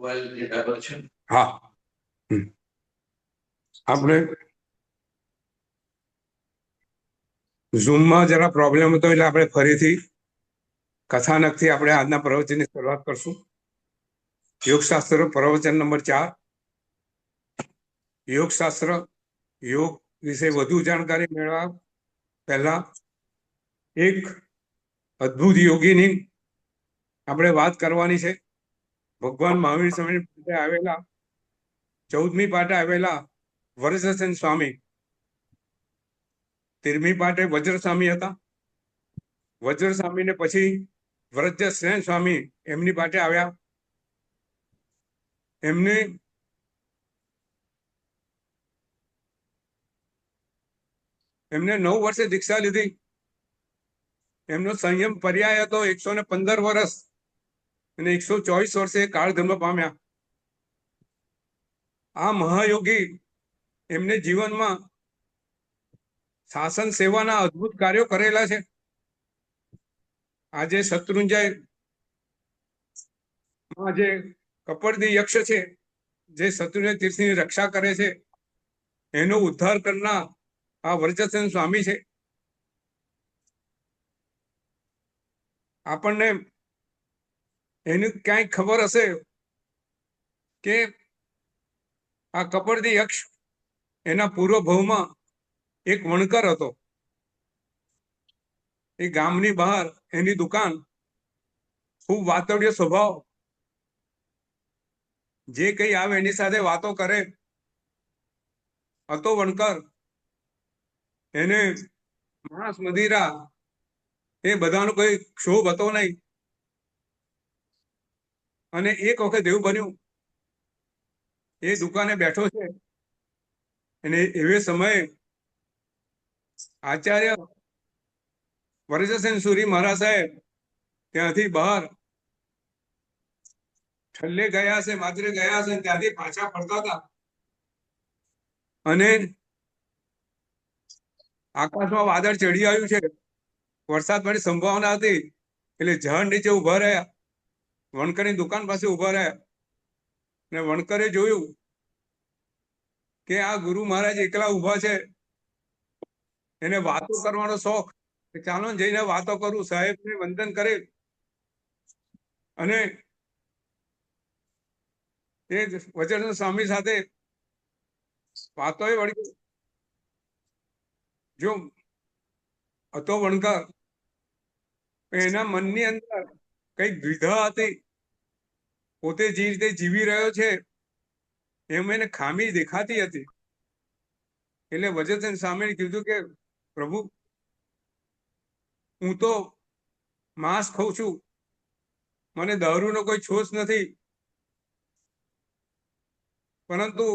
હા, આપણે ઝૂમમાં જરા પ્રોબ્લેમ હતો એટલે આપણે ફરીથી કથાનકથી આપણે આજના પ્રવચનની શરૂઆત કરશું. યોગશાસ્ત્ર પ્રવચન નંબર 4. યોગશાસ્ત્ર યોગ વિશે વધુ જાણકારી મેળવવા પહેલા એક અદ્ભુત યોગીની આપણે વાત કરવાની છે. ભગવાન મહાવીર સ્વામી પાટે આવેલા 14મી પાટે આવેલા વરદસેન સ્વામી 13મી પાટે વજ્ર સ્વામી હતા. વજ્ર સ્વામીને પછી વરદસેન સ્વામી એમની પાટે આવ્યા. એમને એમને 9 વર્ષે દીક્ષા લીધી. એમનો સંયમ પર્યાય હતો 115 વર્ષ અને 124 વર્ષે કાળધર્મ પામ્યા. આ મહાયોગી એમને જીવનમાં શાસન સેવાના અદ્ભુત કાર્યો કરેલા છે. આજે શત્રુંજય જે કપડદી યક્ષ છે, જે શત્રુંજય તીર્થની રક્ષા કરે છે, એનો ઉદ્ધાર કરનાર આ વરદસેન સ્વામી છે. આપણને એની ક્યાંય ખબર હશે કે આ કપડદી યક્ષ એના પૂર્વ ભવમાં એક વણકર હતો. એ ગામની બહાર એની દુકાન, ખૂબ વાતોડિયો સ્વભાવ, જે કઈ આવે એની સાથે વાતો કરે. હતો વણકર, એને માંસ મદિરા એ બધાનો કોઈ ક્ષોભ હતો નહીં. અને એક વખત એવું બન્યું, એ દુકાને બેઠો છે અને એવે સમયે આચાર્ય વરદસેન સુરી મહારાજ સાહેબ ત્યાંથી બહાર છલ્લે ગયા છે, માત્રે ગયા છે, ત્યાંથી પાછા ફરતા હતા. અને આકાશમાં વાદળ ચડી આવ્યું છે, વરસાદ પડવાની સંભાવના હતી. એટલે ઝાડ નીચે ઉભા રહ્યા, વણકરની દુકાન પાસે ઉભા રહ્યા. ને વણકરે જોયું કે આ ગુરુ મહારાજ એકલા ઉભા છે. એને વાતો કરવાનો શોખ, ચાલો જઈને વાતો કરું. સાહેબને વંદન કરે અને એ વજ્રસેન સ્વામી સાથે વાતો વળી. જો હતો વણકર, એના મનની અંદર કઈક દ્વિધા હતી. પોતે જે રીતે જીવી રહ્યો છે એમ એને ખામી દેખાતી હતી. એટલે વજ્રસેન સ્વામીએ કીધું કે પ્રભુ, હું તો માંસ ખાઉં છું, મને દારૂનો કોઈ છોશ નથી, પરંતુ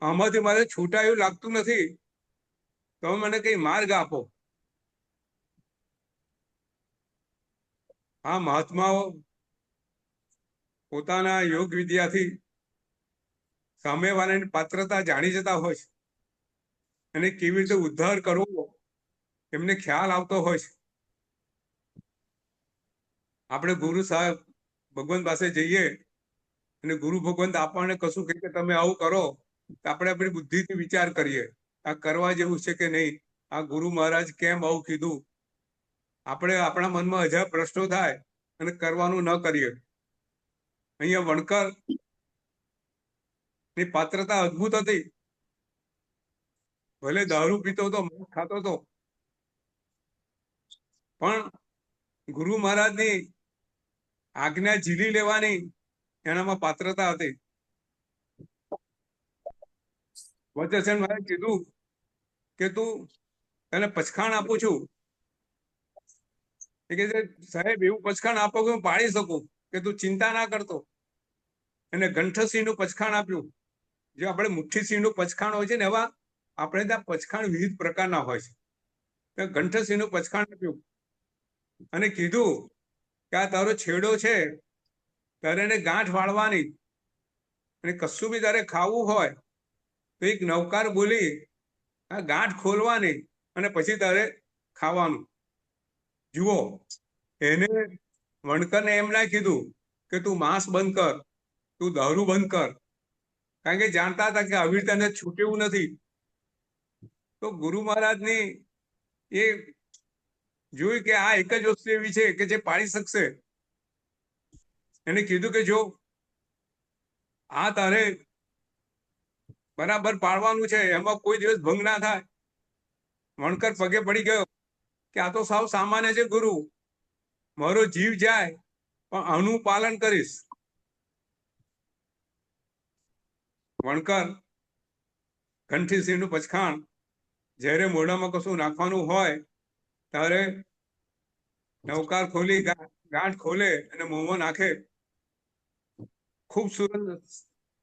આમાંથી મારે છૂટા એવું લાગતું નથી. તમે મને કઈ માર્ગ આપો. આ મહાત્માઓ પોતાના યોગ વિદ્યાથી સામેવાળાની પાત્રતા જાણી જતા હોય છે અને કેવી રીતે ઉદ્ધાર કરવો એમને ખ્યાલ આવતો હોય છે. આપણે ગુરુ સાહેબ ભગવાન પાસે જઈએ અને ગુરુ ભગવાન આપણને કશું કહે કે તમે આવું કરો, તો આપણે આપણી બુદ્ધિથી વિચાર કરીએ આ કરવા જેવું છે કે નહીં, આ ગુરુ મહારાજ કેમ આવું કીધું. આપણે આપણા મનમાં 1000 પ્રશ્નો થાય અને કરવાનું ન કરીએ. અહીંયા વણકર ની પાત્રતા અદ્ભુત હતી. ભલે દારૂ પીતો હતો, માંસ ખાતો હતો, પણ ગુરુ મહારાજની આજ્ઞા ઝીલી લેવાની એનામાં પાત્રતા હતી. વજ્રસેન મહારાજ કીધું કે તું તને પચખાણ આપું છું. એ કે સાહેબ એવું પચખાણ આપો કે હું પાડી શકું, કે તું ચિંતા ના કરતો. એને ગંઠસિંહનું પચખાણ આપ્યું. જે આપણે મુઠ્ઠીસિંહનું પચખાણ હોય છે ને, એવા આપણે ત્યાં પચખાણ વિવિધ પ્રકારના હોય છે. ગંઠસિંહનું પચખાણ આપ્યું અને કીધું કે આ તારો છેડો છે, તારે એને ગાંઠ વાળવાની, અને કશું બી તારે ખાવું હોય તો એક નવકાર બોલી આ ગાંઠ ખોલવાની અને પછી તારે ખાવાનું. જુઓ, એને વણકરને એમ ના કીધું કે તું માંસ બંધ કર, તું દારૂ બંધ કર, કારણ કે જાણતા હતા કે આવી રીતે એને છૂટેવું નથી. તો ગુરુ મહારાજની એ જોયું કે આ એક જ વસ્તુ એવી છે કે જે પાળી શકશે. એને કીધું કે જો આ તારે બરાબર પાડવાનું છે, એમાં કોઈ દિવસ ભંગ ના થાય. વણકર પગે પડી ગયો કે આ તો સાવ સામાન્ય છે ગુરુ, મારો જીવ જાય પણ આનું પાલન કરીશ. વણકર ઘંટીસિંહનું પછખાણ જ્યારે મોઢામાં કશું નાખવાનું હોય ત્યારે નવકાર ખોલી ગાંઠ ખોલે અને મોંમાં નાખે. ખૂબ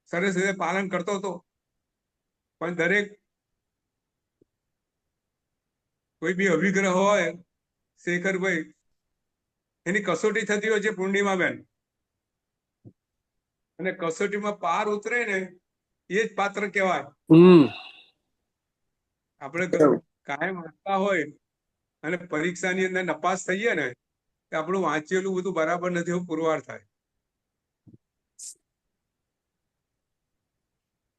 સરસ રીતે પાલન કરતો હતો. પણ દરેક કોઈ બી અવિગ્રહ હોય, શેખરભાઈ, એની કસોટી થતી હોય છે પૂર્ણિમાબેન, અને કસોટીમાં પાર ઉતરે ને એ જ પાત્ર કહેવાય. આપણે કાયમ વાંચતા હોય અને પરીક્ષાની અંદર નપાસ થઈએ ને, તો આપણું વાંચેલું બધું બરાબર નથી એવું પુરવાર થાય.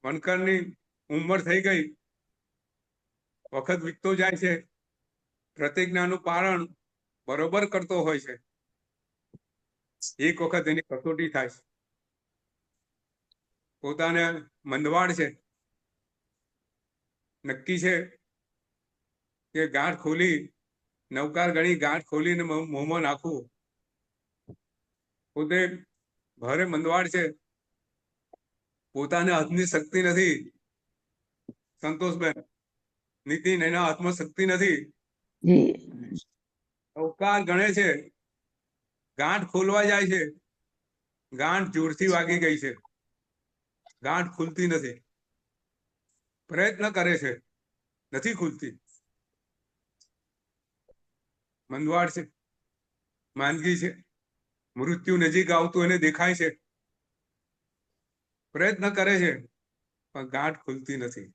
વણકરની ઉંમર થઈ ગઈ, વખત વીતતો જાય છે, પ્રતિજ્ઞાનું પાલન બરોબર કરતો હોય છે. એક વખત એની કસોટી થાય છે. પોતાને મંદવાડ છે, નક્કી છે કે ગાંઠ ખોલી, નવકાર ગણી ગાંઠ ખોલીને મોંમાં નાખવું. પોતે ભારે મંદવાડ છે, પોતાને હાથની શક્તિ નથી. સંતોષબેન, નીતિન, એના હાથમાં શક્તિ નથી. નવકાર ગણે છે, ગાંઠ ખોલવા જાય છે, ગાંઠ જોરથી વાગી ગઈ છે, ગાંઠ ખુલતી નથી. પ્રયત્ન કરે છે, નથી ખુલતી. મંદવાડ છે, માંદગી છે, મૃત્યુ નજીક આવતું એને દેખાય છે, પ્રયત્ન કરે છે, પણ ગાંઠ ખુલતી નથી.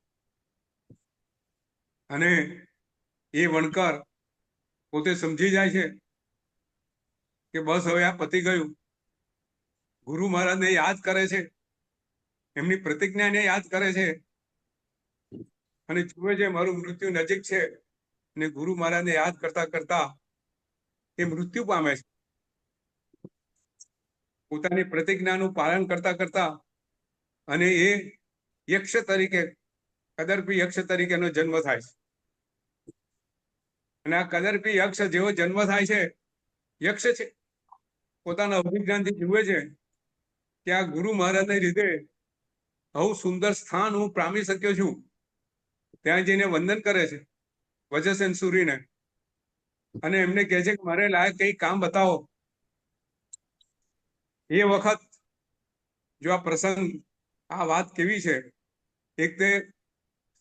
અને એ વણકર પોતે સમજી જાય છે કે બસ હવે આ પતી ગયું. ગુરુ મહારાજને યાદ કરે છે, એમની પ્રતિજ્ઞાને યાદ કરે છે, અને જુએ છે મારું મૃત્યુ નજીક છે. અને ગુરુ મહારાજને યાદ કરતા કરતા એ મૃત્યુ પામે છે. પોતાની પ્રતિજ્ઞાનું પાલન કરતા કરતા, અને એ યક્ષ તરીકે, કદર્પી યક્ષ તરીકેનો જન્મ થાય છે. અને આ કદર્પી યક્ષ જેવો જન્મ થાય છે, યક્ષ છે, પોતાના અભિજ્ઞાનથી જુએ છે કે આ ગુરુ મહારાજને લીધે આવું સુંદર સ્થાન હું પામી શક્યો છું. ત્યાં જઈને વંદન કરે છે વજ્રસેન સૂરીને, અને એમને કહે છે કે મારે લાયક કઈ કામ બતાવો. એ વખત જો આ પ્રસંગ, આ વાત કેવી છે, એક તે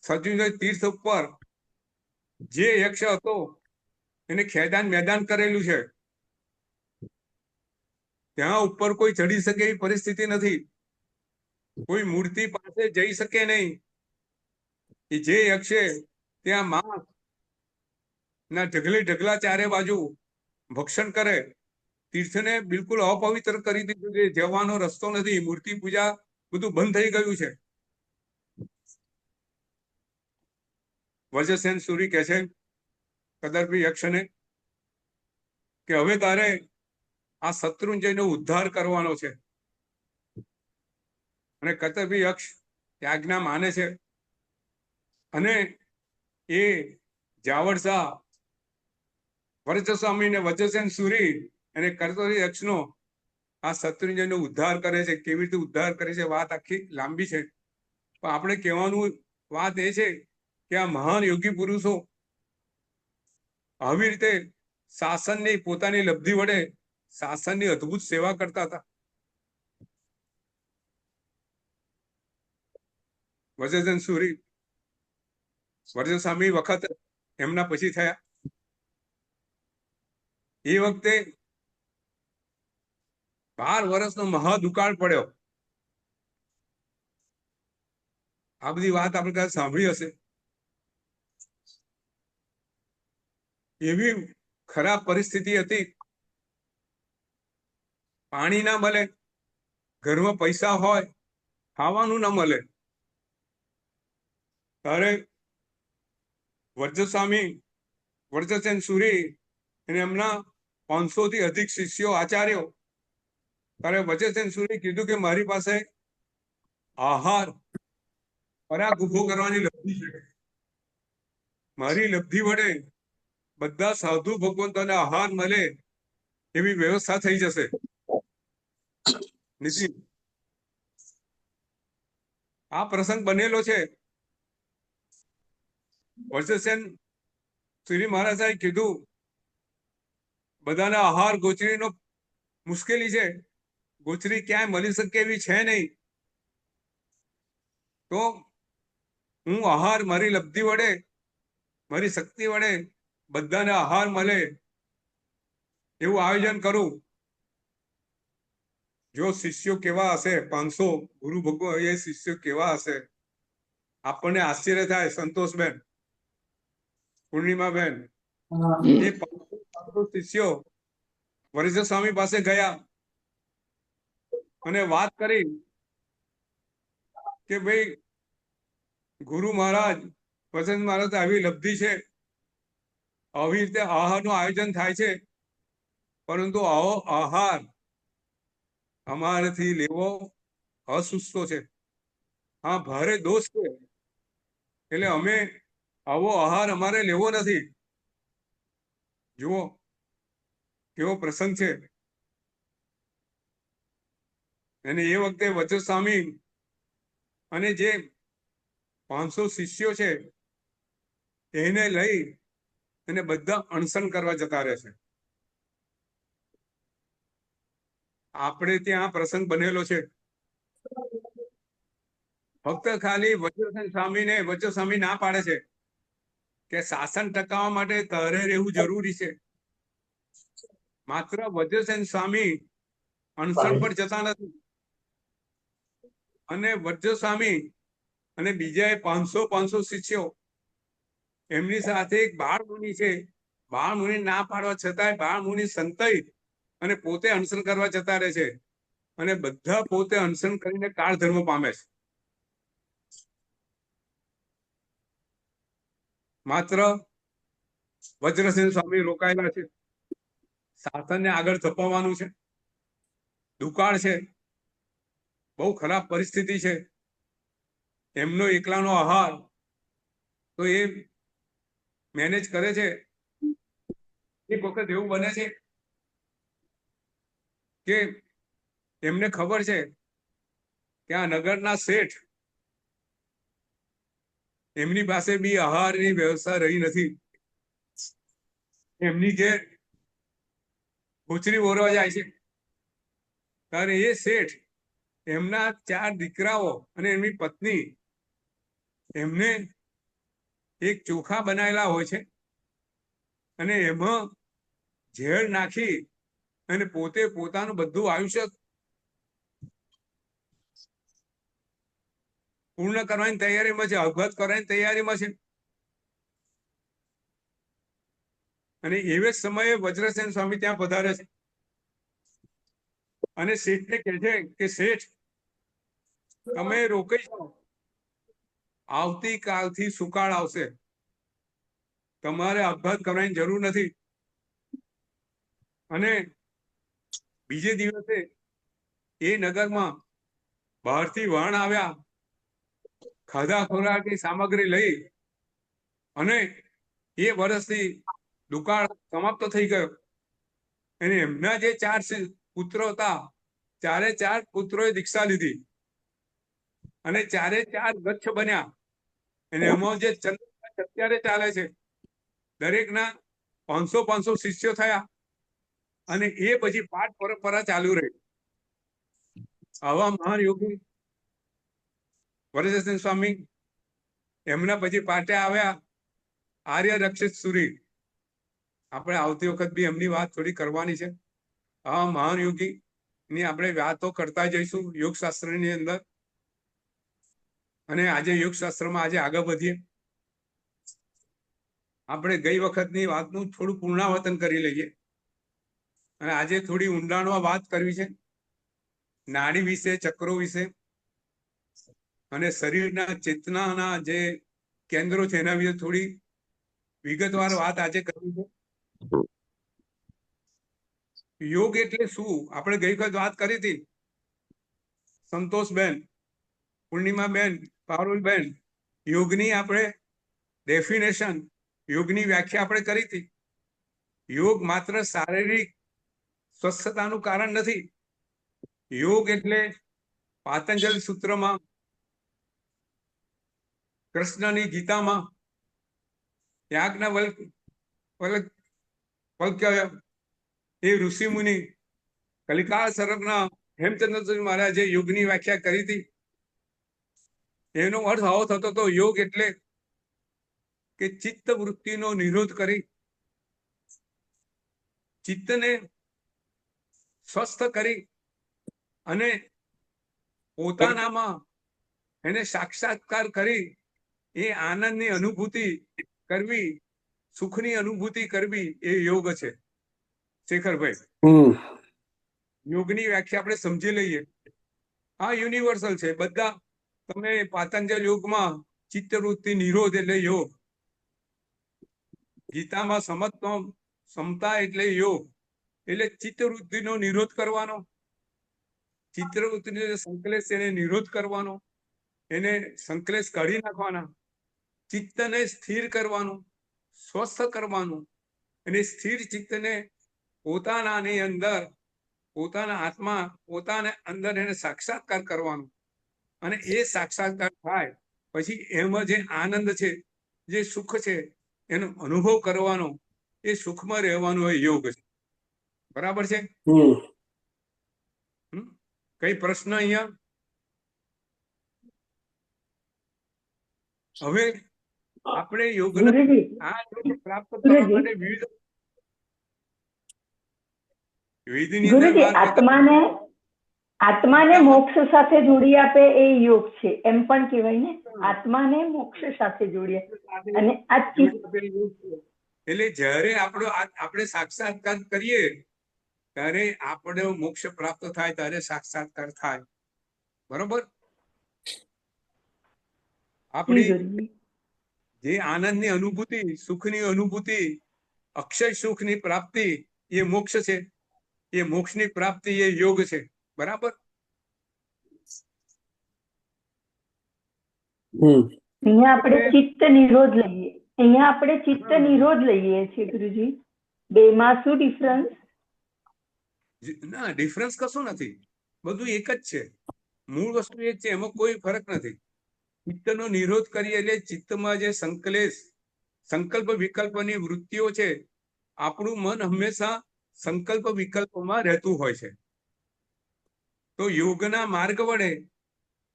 સજ્જુજય તીર્થ ઉપર જે યક્ષ હતો એને ખેદાન મેદાન કરેલું છે. ત્યાં ઉપર કોઈ ચડી શકે એવી પરિસ્થિતિ નથી, કોઈ મૂર્તિ પાસે જઈ શકે નહીં. એ જે યક્ષે ત્યાં માંસ ના ઢગલે ઢગલા ચારે બાજુ ભક્ષણ કરે, તીર્થને બિલકુલ અપવિત્ર કરી દીધું છે. જવાનો રસ્તો નથી, મૂર્તિ પૂજા બધું બંધ થઈ ગયું છે. વજ્રસેન સૂરી કહે છે કદર્પી યક્ષને કે હવે તારે આ શત્રુંજયનો ઉદ્ધાર કરવાનો છે. અને કદર્પી યક્ષ આજ્ઞા માને છે, અને એ જાવડ શાહ, વરજસ્વામી ને વજ્રસેન સૂરી અને કદર્પી યક્ષનો આ શત્રુંજયનો ઉદ્ધાર કરે છે. કેવી રીતે ઉદ્ધાર કરે છે વાત આખી લાંબી છે, પણ આપણે કહેવાનું વાત એ છે કે આ મહાન યોગી પુરુષો આવી રીતે શાસનની પોતાની લબ્ધિ વડે શાસનની અદ્ભુત સેવા કરતા હતા. વજ્રસેન સૂરી વરજસ્વામી વખત એમના પછી થયા. એ વખતે 12 વર્ષનો મહા દુકાળ પડ્યો. આ બધી વાત આપણે કદાચ સાંભળી હશે. એવી ખરાબ પરિસ્થિતિ હતી, પાણી ના મળે, ઘરમાં પૈસા હોય, ખાવાનું ના મળે, ત્યારે વજ્રસ્વામી વજ્રસેન સુરી અને એમના 500 થી અધિક શિષ્યો આચાર્યો, ત્યારે વજ્રસેન સુરી કીધું કે મારી પાસે આહાર પરાગ ઉભો કરવાની લબ્ધિ છે, મારી લબ્ધિ વડે બધા સાધુ ભગવંતોને આહાર મળે એવી વ્યવસ્થા થઈ જશે. નીતિન, આ પ્રસંગ બનેલો છે. વજ્રસેન સુરી મહારાજાએ કીધું બધાને આહાર ગોચરીનો મુશ્કેલી છે, ગોચરી ક્યાંય મળી શકે એવી છે નહીં, તો હું આહાર મારી લબ્ધિ વડે મારી શક્તિ વડે બધાને આહાર મળે એવું આયોજન કરું. જો શિષ્યો કેવા હશે, 500 ગુરુ ભગવાન એ શિષ્યો કેવા હશે, આપણને આશ્ચર્ય થાય. સંતોષબેન, પૂર્ણિમાબેન, એ 500 શિષ્યો વરિષ્ઠ સ્વામી પાસે ગયા અને વાત કરી કે ભાઈ ગુરુ મહારાજ, વસંત મહારાજ, આવી લબ્ધિ છે, આવી રીતે આહારનું આયોજન થાય છે, પરંતુ આવો આહાર અમારાથી લેવો અસુસ્તો છે, હા ભારે દોષ છે, એટલે અમે આવો આહાર અમારે લેવો નથી. જુઓ કેવો પ્રસંગ છે. અને એ વખતે વજ્રસ્વામી અને જે 500 શિષ્યો છે એને લઈ અને બધા અણસન કરવા જતા રહે છે. આપણે ત્યાં પ્રસંગ બનેલો છે. ફક્ત ખાલી વજ્રસેન સ્વામીને વજ્રસ્વામી ના પાડે છે કે શાસન ટકાવવા માટે તારે રહેવું જરૂરી છે. માત્ર વજ્રસેન સ્વામી અણસણ પર જતા નથી, અને વજ્રસ્વામી અને બીજા 500 શિષ્યો એમની સાથે એક બાળ મુનિ છે. બાળ મુનિ ના પાડવા છતાંય બાળ મુનિ સંતાઈ અને પોતે અણસન કરવા જતા રહે છે, અને બધા પોતે અણસન કરીને કાળ ધર્મ પામે છે. માત્ર વજ્રસેન સ્વામી રોકાયેલા છે. શાસનને આગળ ધપાવવાનું છે, દુકાળ છે, બહુ ખરાબ પરિસ્થિતિ છે, એમનો એકલાનો આહાર તો એ મેનેજ કરે છે. એક વખત એવું બને છે કે એમને ખબર છે કે આ નગરના શેઠ, એમની પાસે બી આહારની વ્યવસ્થા રહી નથી. એમની ઘેર ગોચરી ઓરવા જાય છે, ત્યારે એ શેઠ એમના 4 દીકરાઓ અને એમની પત્ની એમને એક ચોખા બનાવેલા હોય છે, અને એમાં ઝેર નાખી અને પોતે પોતાનું બધું આયુષ્ય પૂર્ણ કરવાની તૈયારીમાં છે, અવગત કરવાની તૈયારીમાં છે. અને એવે સમયે વજ્રસેન સ્વામી ત્યાં પધારે છે અને શેઠને કહે છે કે શેઠ, તમે રોકાઈ જાઓ, આવતીકાલથી સુકાળ આવશે, તમારે આપઘાત કરવાની જરૂર નથી. અને બીજે દિવસે એ નગરમાં બહારથી વાણ આવ્યા, ખાધા ખોરાકની સામગ્રી લઈ, અને એ વર્ષથી દુકાળ સમાપ્ત થઈ ગયો. અને એમના જે 4 પુત્રો હતા, 4 પુત્રોએ દીક્ષા લીધી અને 4 ગચ્છ બન્યા. અને એમાં જે ચંદ્ર અત્યારે ચાલે છે, દરેકના 500 શિષ્યો થયા, અને એ પછી પાઠ પરંપરા ચાલુ રહી. આવા મહાન યોગી વજ્રસેન સ્વામી, એમના પછી પાટે આવ્યા આર્ય રક્ષિત સુરી. આપણે આવતી વખત બી એમની વાત થોડી કરવાની છે. આ મહાન યોગી ની આપણે વાતો કરતા જઈશું યોગશાસ્ત્રની અંદર. અને આજે યોગશાસ્ત્રમાં આજે આગળ વધીએ. આપણે ગઈ વખતની વાતનું થોડું પુનરાવર્તન કરી લઈએ, અને આજે થોડી ઊંડાણમાં વાત કરવી છે. નાડી વિશે, ચક્રો વિશે અને શરીરના ચેતનાના જે કેન્દ્રો છે એના વિશે થોડી વિગતવાર વાત આજે કરવી છે. યોગ એટલે શું? આપણે ગઈ વખત વાત કરી હતી. સંતોષબેન, પૂર્ણિમાબેન, પારુલબેન, યોગની આપણે ડેફિનેશન, યોગની વ્યાખ્યા આપણે કરી હતી. યોગ માત્ર શારીરિક સ્વસ્થતાનું કારણ નથી. યોગ એટલે પાતંજલ સૂત્રમાં, કૃષ્ણની ગીતામાં, યાજ્ઞવલ્ક્ય એ ઋષિ મુનિ, કલિકાળ સર્ગના હેમચંદ્રજી મહારાજે યોગની વ્યાખ્યા કરી હતી. એનો અર્થ આવો થતો હતો, યોગ એટલે કે ચિત્ત વૃત્તિનો નિરોધ કરી ચિત્તને સ્વસ્થ કરી અને પોતાનામાં એને સાક્ષાત્કાર કરી એ આનંદની અનુભૂતિ કરવી, સુખની અનુભૂતિ કરવી, એ યોગ છે. શેખરભાઈ, યોગની વ્યાખ્યા આપણે સમજી લઈએ. આ યુનિવર્સલ છે. બધા તમે પાતંજલ યોગમાં ચિત્તવૃત્તિ નિરોધ એટલે યોગ, ગીતામાં સમતા એટલે યોગ, એટલે ચિત્તવૃત્તિનો નિરોધ કરવાનો, ચિત્તવૃત્તિનો સંકલેશ એને નિરોધ કરવાનો, એને સંકલેશ કાઢી નાખવાના, ચિત્તને સ્થિર કરવાનું, સ્વસ્થ કરવાનું, અને સ્થિર ચિત્તને પોતાનાની અંદર, પોતાના આત્મા, પોતાને અંદર એને સાક્ષાત્કાર કરવાનો. અને એ સાક્ષાત્કાર થાય પછી એમાં જે આનંદ છે, જે સુખ છે, એનો અનુભવ કરવાનો, એ સુખમાં રહેવાનો એ યોગ છે. બરાબર છે? કઈ પ્રશ્ન અહીંયા? હવે આપણે યોગના આ યોગ પ્રાપ્ત કરવા માટે વિધિની અંદર આત્માને મોક્ષ સાથે જોડી આપે એ યોગ છે, એમ પણ કહેવાય ને. આત્માને મોક્ષ સાથે જોડી આપે. અને આ એટલે જ્યારે આપણે સાક્ષાત્કાર કરીએ ત્યારે આપણે મોક્ષ પ્રાપ્ત થાય, ત્યારે સાક્ષાત્કાર થાય. બરોબર? આપણી જે આનંદની અનુભૂતિ, સુખની અનુભૂતિ, અક્ષય સુખની પ્રાપ્તિ, એ મોક્ષ છે. એ મોક્ષની પ્રાપ્તિ એ યોગ છે. બરાબર? અહીંયા આપણે ચિત્ત નિરોધ લઈએ. અહીંયા આપણે ચિત્ત નિરોધ લઈએ છીએ ગુરુજી. બેમાં શું ડિફરન્સ? ના, ડિફરન્સ કશું નથી. બધું એક જ છે. મૂળ વસ્તુ એ જ છે. એમાં કોઈ ફરક નથી. ચિત્તનો નિરોધ કરીએ એટલે ચિત્તમાં જે સંકલ્પ વિકલ્પની વૃત્તિઓ છે, આપણું મન હંમેશા સંકલ્પ વિકલ્પમાં રહેતું હોય છે. તો યોગના માર્ગ વડે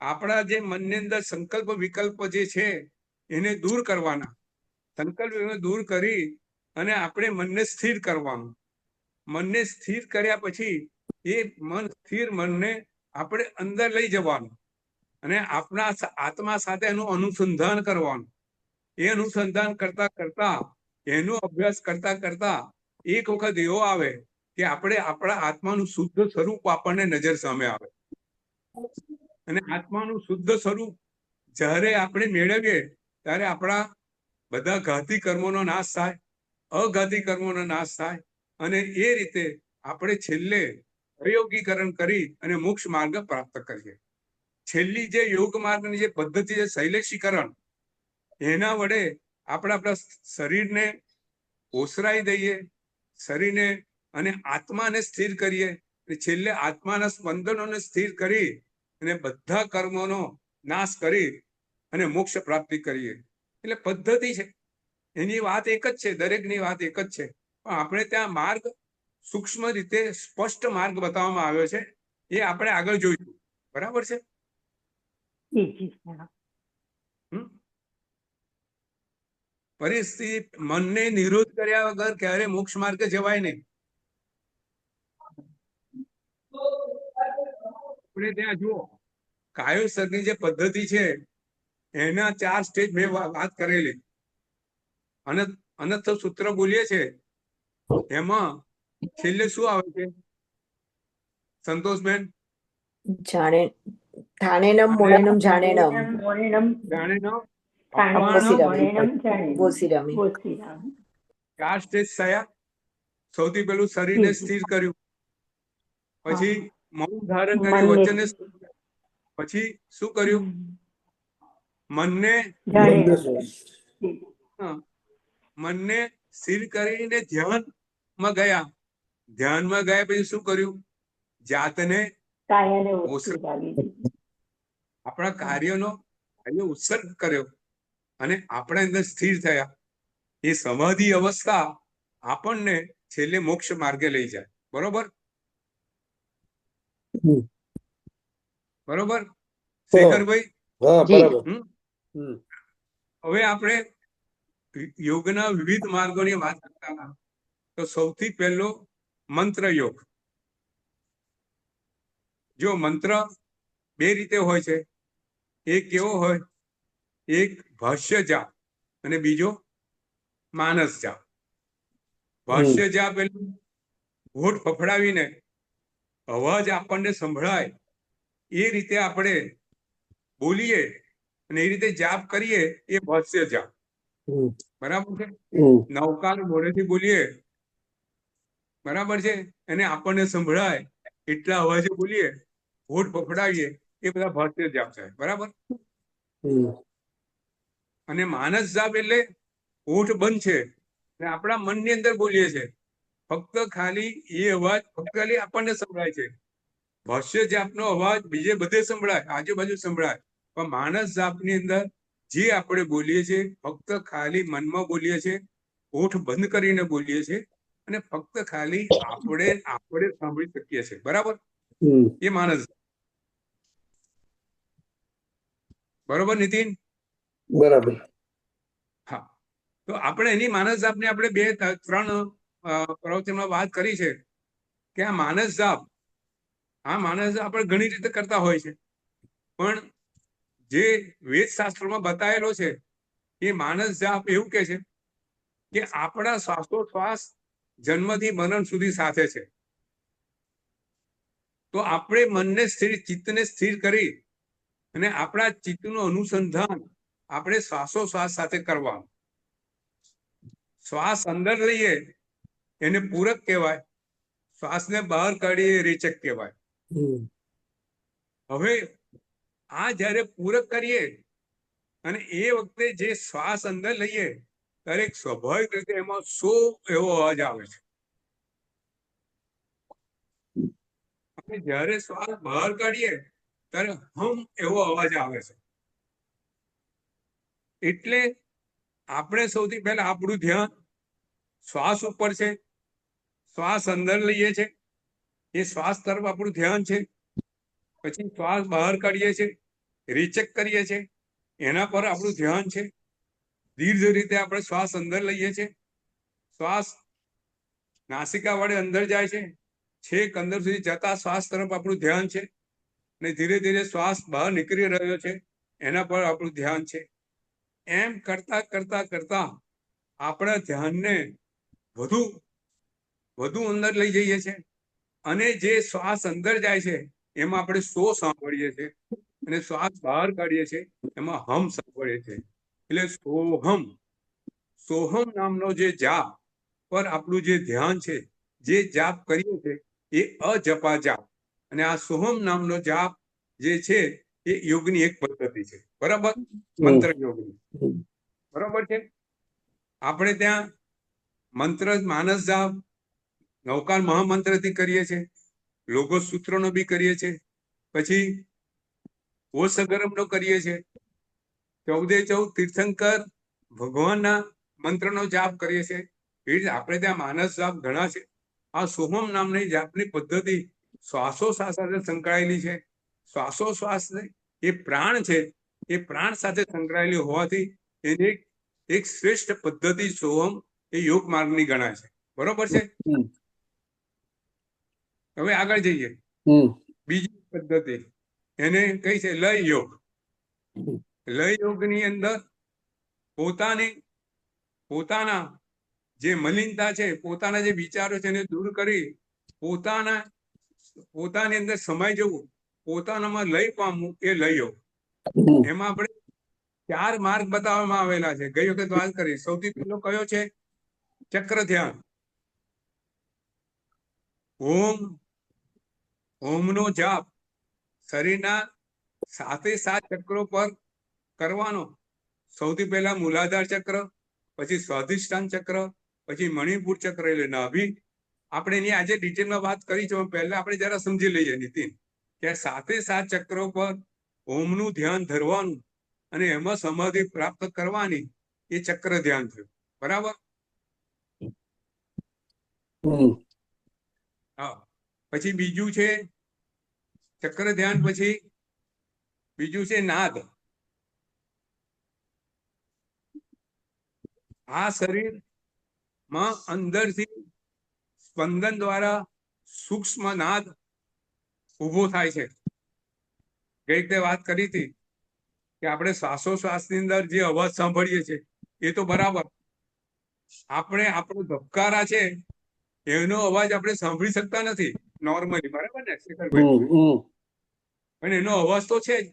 આપણા જે મનની અંદર સંકલ્પ વિકલ્પ જે છે એને દૂર કરવાના, સંકલ્પ દૂર કરી અને આપણે મનને સ્થિર કરવાનું. મનને સ્થિર કર્યા પછી એ સ્થિર મનને આપણે અંદર લઈ જવાનું અને આપણા આત્મા સાથે એનું અનુસંધાન કરવાનું. એ અનુસંધાન કરતા કરતા, એનો અભ્યાસ કરતા કરતા એક વખત એવો આવે કે આપણે આપણા આત્માનું શુદ્ધ સ્વરૂપ આપણને નજર સામે આવે. અને આત્માનું શુદ્ધ સ્વરૂપ જ્યારે આપણે મેળવીએ ત્યારે આપણા બધા ઘાતી કર્મોનો નાશ થાય, અઘાતી કર્મોનો નાશ થાય, અને એ રીતે આપણે છેલ્લે અયોગીકરણ કરી અને મોક્ષ માર્ગ પ્રાપ્ત કરીએ. છેલ્લી જે યોગ માર્ગની જે પદ્ધતિ છે, શૈલેષીકરણ, એના વડે આપણા શરીરને ઓસરાઈ દઈએ, શરીરને અને આત્માને સ્થિર કરીએ, અને છેલ્લે આત્માના સ્પંદનોને સ્થિર કરી અને બધા કર્મોનો નાશ કરી અને મોક્ષ પ્રાપ્તિ કરીએ. એટલે પદ્ધતિ છે, એની વાત એક જ છે, દરેકની વાત એક જ છે. પણ આપણે ત્યાં માર્ગ સૂક્ષ્મ રીતે સ્પષ્ટ માર્ગ બતાવવામાં આવ્યો છે, એ આપણે આગળ જોઈશું. બરાબર છે? પરિસ્થિતિ મનને નિરોધ કર્યા વગર ક્યારે મોક્ષ માર્ગ જવાય નહીં. આપણે ત્યાં જુઓ, કાયોસરની જે પદ્ધતિ છે એના 4 સ્ટેજ મેં વાત કરેલી. અનંત સૂત્ર બોલીએ છે, એમાં છેલ્લે શું આવે છે સંતોષબેન? જાણે ધાનેનમ મોણેનમ જાણેનમ મોણેનમ જાણે ન થાણેનમ અપાણમ મોણેનમ જાણેનમ બોસિરમી. બોસિરામ. 4 સ્ટેજ થયા. સૌથી પહેલું શરીરને સ્થિર કર્યું, પછી મૌન ધારણ કર્યું, મનને વચને પછી શું કર્યું? મનને જાણેનમ. હા, મનને સ્થિર કરીને ધ્યાનમાં ગયા. ધ્યાનમાં ગયા પછી શું કર્યું? જાતને કાયાને ઓસર ઉસરાવી દીધી. આપણા કાર્યનો ઉત્સર્ગ કર્યો અને આપણા અંદર સ્થિર થયા. એ સમાધિ અવસ્થા આપણને છેલ્લે મોક્ષ માર્ગે લઈ જાય. બરોબર બરોબર શેખરભાઈ? હવે આપણે યોગના વિવિધ માર્ગોની વાત કરતા હતા. તો સૌથી પહેલો મંત્ર યોગ. જો મંત્ર બે રીતે હોય છે. એક કેવો હોય? એક ભાષ્ય જાપ અને બીજો માનસ જાપ. ભાષ્ય જાપ એટલે હોઠ ફફડાવીને અવાજ આપણને સંભળાય એ રીતે આપણે બોલીએ અને એ રીતે જાપ કરીએ, એ ભાષ્ય જાપ. બરાબર છે? નવકાર મોઢેથી બોલીએ, બરાબર છે, અને આપણને સંભળાય એટલા અવાજે બોલીએ, હોઠ ફફડાવીએ, એ બધા ભાષ્ય જાપ થાય. બરાબર? અને માનસ જાપ એટલે હોઠ બંધ છે અને આપણા મનની અંદર બોલીએ છે. ફક્ત ખાલી એ અવાજ ફક્ત ખાલી આપણને સંભળાય છે. ભાષ્ય જાપનો અવાજ બીજે બધે સંભળાય, આજુબાજુ સંભળાય, પણ માનસ જાપની અંદર જે આપણે બોલીએ છીએ ફક્ત ખાલી મનમાં બોલીએ છીએ, હોઠ બંધ કરીને બોલીએ છીએ અને ફક્ત ખાલી આપણે સાંભળી શકીએ છીએ. બરાબર? એ માનસ. બરોબર નીતિન? બરાબર. હા, તો આપણે એની માનસ જાપની આપણે 2-3 પ્રવચનમાં વાત કરી છે કે આ માનસ જાપ આપણે ઘણી રીતે કરતા હોય છે, પણ જે વેદ શાસ્ત્રોમાં બતાવેલો છે એ માનસ જાપ એવું કે છે કે આપણા શ્વાસોશ્વાસ જન્મથી મરણ સુધી સાથે છે. તો આપણે મનને સ્થિર, ચિત્તને સ્થિર કરી અને આપણા ચિત્તનું અનુસંધાન આપણે શ્વાસોશ્વાસ સાથે કરવાનું. શ્વાસ અંદર લઈએ એને પૂરક કહેવાય, શ્વાસને બહાર કાઢીએ રેચક કહેવાય. હવે આ જ્યારે પૂરક કરીએ અને એ વખતે જે શ્વાસ અંદર લઈએ ત્યારે સ્વાભાવિક રીતે એમાં સો એવો અવાજ આવે છે. અને જ્યારે શ્વાસ બહાર કાઢીએ ત્યારે હમ એવો અવાજ આવે છે. એટલે આપણે સૌથી પહેલા આપણું ધ્યાન શ્વાસ ઉપર છે. શ્વાસ અંદર લઈએ છે, એ શ્વાસ તરફ આપણું ધ્યાન છે. પછી શ્વાસ બહાર કાઢીએ છીએ, રીચેક કરીએ છીએ, એના પર આપણું ધ્યાન છે. દીર્ઘ રીતે આપણે શ્વાસ અંદર લઈએ છીએ, શ્વાસ નાસિકા વડે અંદર જાય છે, છેક અંદર સુધી જતા શ્વાસ તરફ આપણું ધ્યાન છે, અને ધીરે ધીરે શ્વાસ બહાર નીકળી રહ્યો છે, એના પર આપણું ધ્યાન છે. એમ કરતા કરતા કરતા આપણા ધ્યાનને વધુ અંદર લઈ જઈએ છીએ અને જે શ્વાસ અંદર જાય છે એમાં આપણે સો સાંભળીએ છીએ અને શ્વાસ બહાર કાઢીએ છીએ એમાં હમ સાંભળીએ છીએ. એટલે સોહમ નામનો જે જાપ પર આપણું જે ધ્યાન છે, જે જાપ કરીએ છીએ એ અજપા જાપ. અને આ સોહમ નામનો જાપ જે છે એ યોગની એક પદ્ધતિ છે. બરાબર? મંત્ર યોગની. બરાબર છે? આપણે ત્યાં મંત્ર માનસ જાપ નવકાર મહામંત્રથી કરીએ છીએ, લોગો સૂત્રનો બી કરીએ છીએ, પછી ઓસગરમનો કરીએ છીએ, 14 તીર્થંકર ભગવાનના મંત્રનો જાપ કરીએ છીએ. એ રીતે આપણે ત્યાં માનસ જાપ ઘણા છે. આ સોહમ નામની જાપની પદ્ધતિ શ્વાસોશ્વાસ સાથે સંકળાયેલી છે. શ્વાસોશ્વાસ એ પ્રાણ છે, એ પ્રાણ સાથે સંકળાયેલી હોવાથી એની એક શ્રેષ્ઠ પદ્ધતિ સોહમ એ યોગ માર્ગની ગણાય છે. બરોબર છે? હવે આગળ જઈએ. બીજી પદ્ધતિ એને કઈ છે? લય યોગ. લય યોગની અંદર પોતાના જે મલિનતા છે, પોતાના જે વિચારો છે એને દૂર કરી પોતાની અંદર સમાઈ જવું પોતાનામાં લય પામવું એ લય યોગ. એમાં આપણે 4 માર્ગ બતાવવામાં આવેલા છે. ગઈ વખત વાત કરી. સૌથી પહેલો કયો છે? ચક્ર ધ્યાન. ઓમનો જાપ શરીરના 7 ચક્રો પર કરવાનો. સૌથી પહેલા મૂલાધાર ચક્ર, પછી સ્વાધિષ્ઠાન ચક્ર, પછી મણિપુર ચક્ર એટલે નાભી. આપણે એની આજે ડિટેલમાં વાત કરી છે, પહેલા આપણે જરા સમજી લઈએ નીતિન કે 7 ચક્રો પર ઓમનું ધ્યાન ધરવાનું અને એમાં સમાધિ પ્રાપ્ત કરવાની, એ ચક્ર ધ્યાન થયું. બરાબર? હા. પછી બીજું છે ચક્ર ધ્યાન, પછી બીજું છે નાદ. આ શરીરમાં અંદરથી સ્પંદન દ્વારા સૂક્ષ્મ નાદ ઉભો થાય છે. ગઈ વખતે વાત કરી હતી કે આપણે શ્વાસોશ્વાસની અંદર જે અવાજ સાંભળીએ છીએ એ તો બરાબર, આપણે આપણો ધબકારા છે એનો અવાજ આપણે સાંભળી શકતા નથી નોર્મલી. બરાબર ને શેખરભાઈ? પણ એનો અવાજ તો છે જ.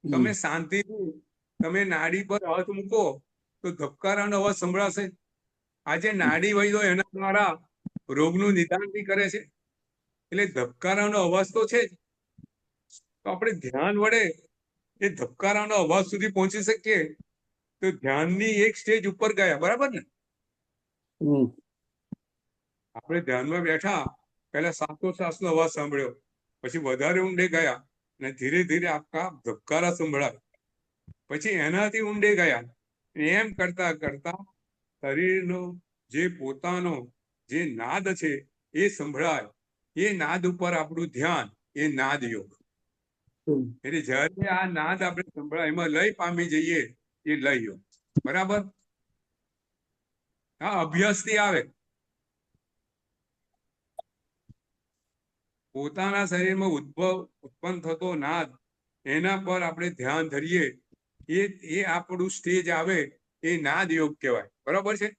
તમે શાંતિથી તમે નાડી પર હાથ મૂકો તો ધબકારાનો અવાજ સંભળાશે. આજે નાડી વૈદ્યો એના દ્વારા રોગનું નિદાન બી કરે છે. એટલે ધબકારાનો અવાજ તો છે જ. તો આપણે ધ્યાન વડે એ ધબકારાનો અવાજ સુધી પહોંચી શકીએ તો ધ્યાનની એક સ્ટેજ ઉપર ગયા. બરાબર ને? આપણે ધ્યાનમાં બેઠા, પહેલા શ્વાસોશ્વાસનો અવાજ સાંભળ્યો, પછી વધારે ઊંડે ગયા અને ધીરે ધીરે આખા ધબકારા સંભળાય, પછી એનાથી ઊંડે ગયા. એમ કરતા કરતા શરીરનો જે પોતાનો જે નાદ છે એ સંભળાય. એ નાદ ઉપર આપણું ધ્યાન, એ નાદ યોગ. એટલે જ્યારે આ નાદ આપણે સંભળાય એમાં લય પામી જઈએ, એ લય યોગ. બરાબર? આ અભ્યાસથી આવે. પોતાના શરીરમાં ઉત્પન્ન થતો નાદ, એના પર આપણે ધ્યાન ધરીએ, એ આપણું સ્ટેજ આવે, એ નાદ યોગ કહેવાય. બરાબર છે?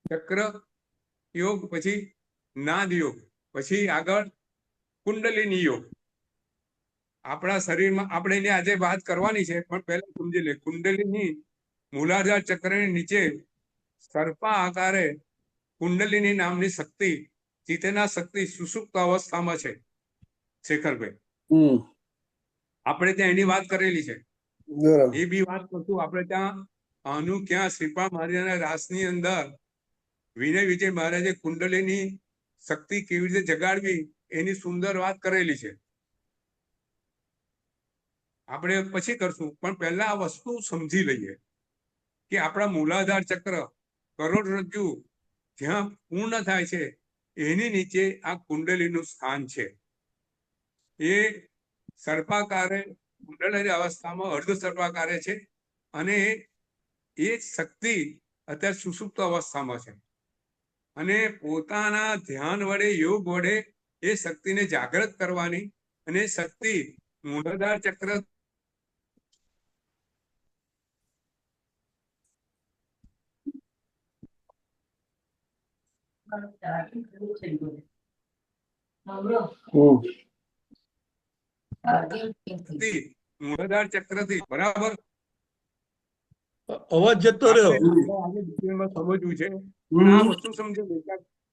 ચક્ર યોગ, પછી નાદ યોગ, પછી આગળ કુંડલિની યોગ. આપણા શરીરમાં આપણે એની આજે વાત કરવાની છે, પણ પહેલા સમજી લે. કુંડલિની મૂલાધાર ચક્રની નીચે સર્પા આકારે કુંડલિની નામની શક્તિ, ચેતના શક્તિ સુષુપ્ત અવસ્થામાં છે. શેખરભાઈ, આપણે ત્યાં એની વાત કરેલી છે. એ બી વાત કરશું આપણે ત્યાં. આનું ક્યાં શ્રીપા મહારાજના રાસની અંદર વિનય વિજય મહારાજે કુંડલિની શક્તિ કેવી રીતે જગાડવી એની સુંદર વાત કરેલી છે. આપણે પછી કરશું, પણ પહેલા આ વસ્તુ સમજી લઈએ કે આપણા મૂલાધાર ચક્ર, કરોડરજ્જુ જ્યાં પૂર્ણ થાય છે એની નીચે આ કુંડલીનું સ્થાન છે. એ સર્પાકારે કુંડલી અવસ્થામાં અર્ધ સર્પાકારે છે અને એ શક્તિ અત્યારે સુષુપ્ત અવસ્થામાં છે. અને પોતાના ધ્યાન વડે, યોગ વડે એ શક્તિને જાગૃત કરવાની, અને શક્તિ મૂલાધાર ચક્ર મૂલાધાર ચક્રથી. બરાબર? અવાજ જતો રહ્યો. સમજવું છે, પણ આ વસ્તુ સમજો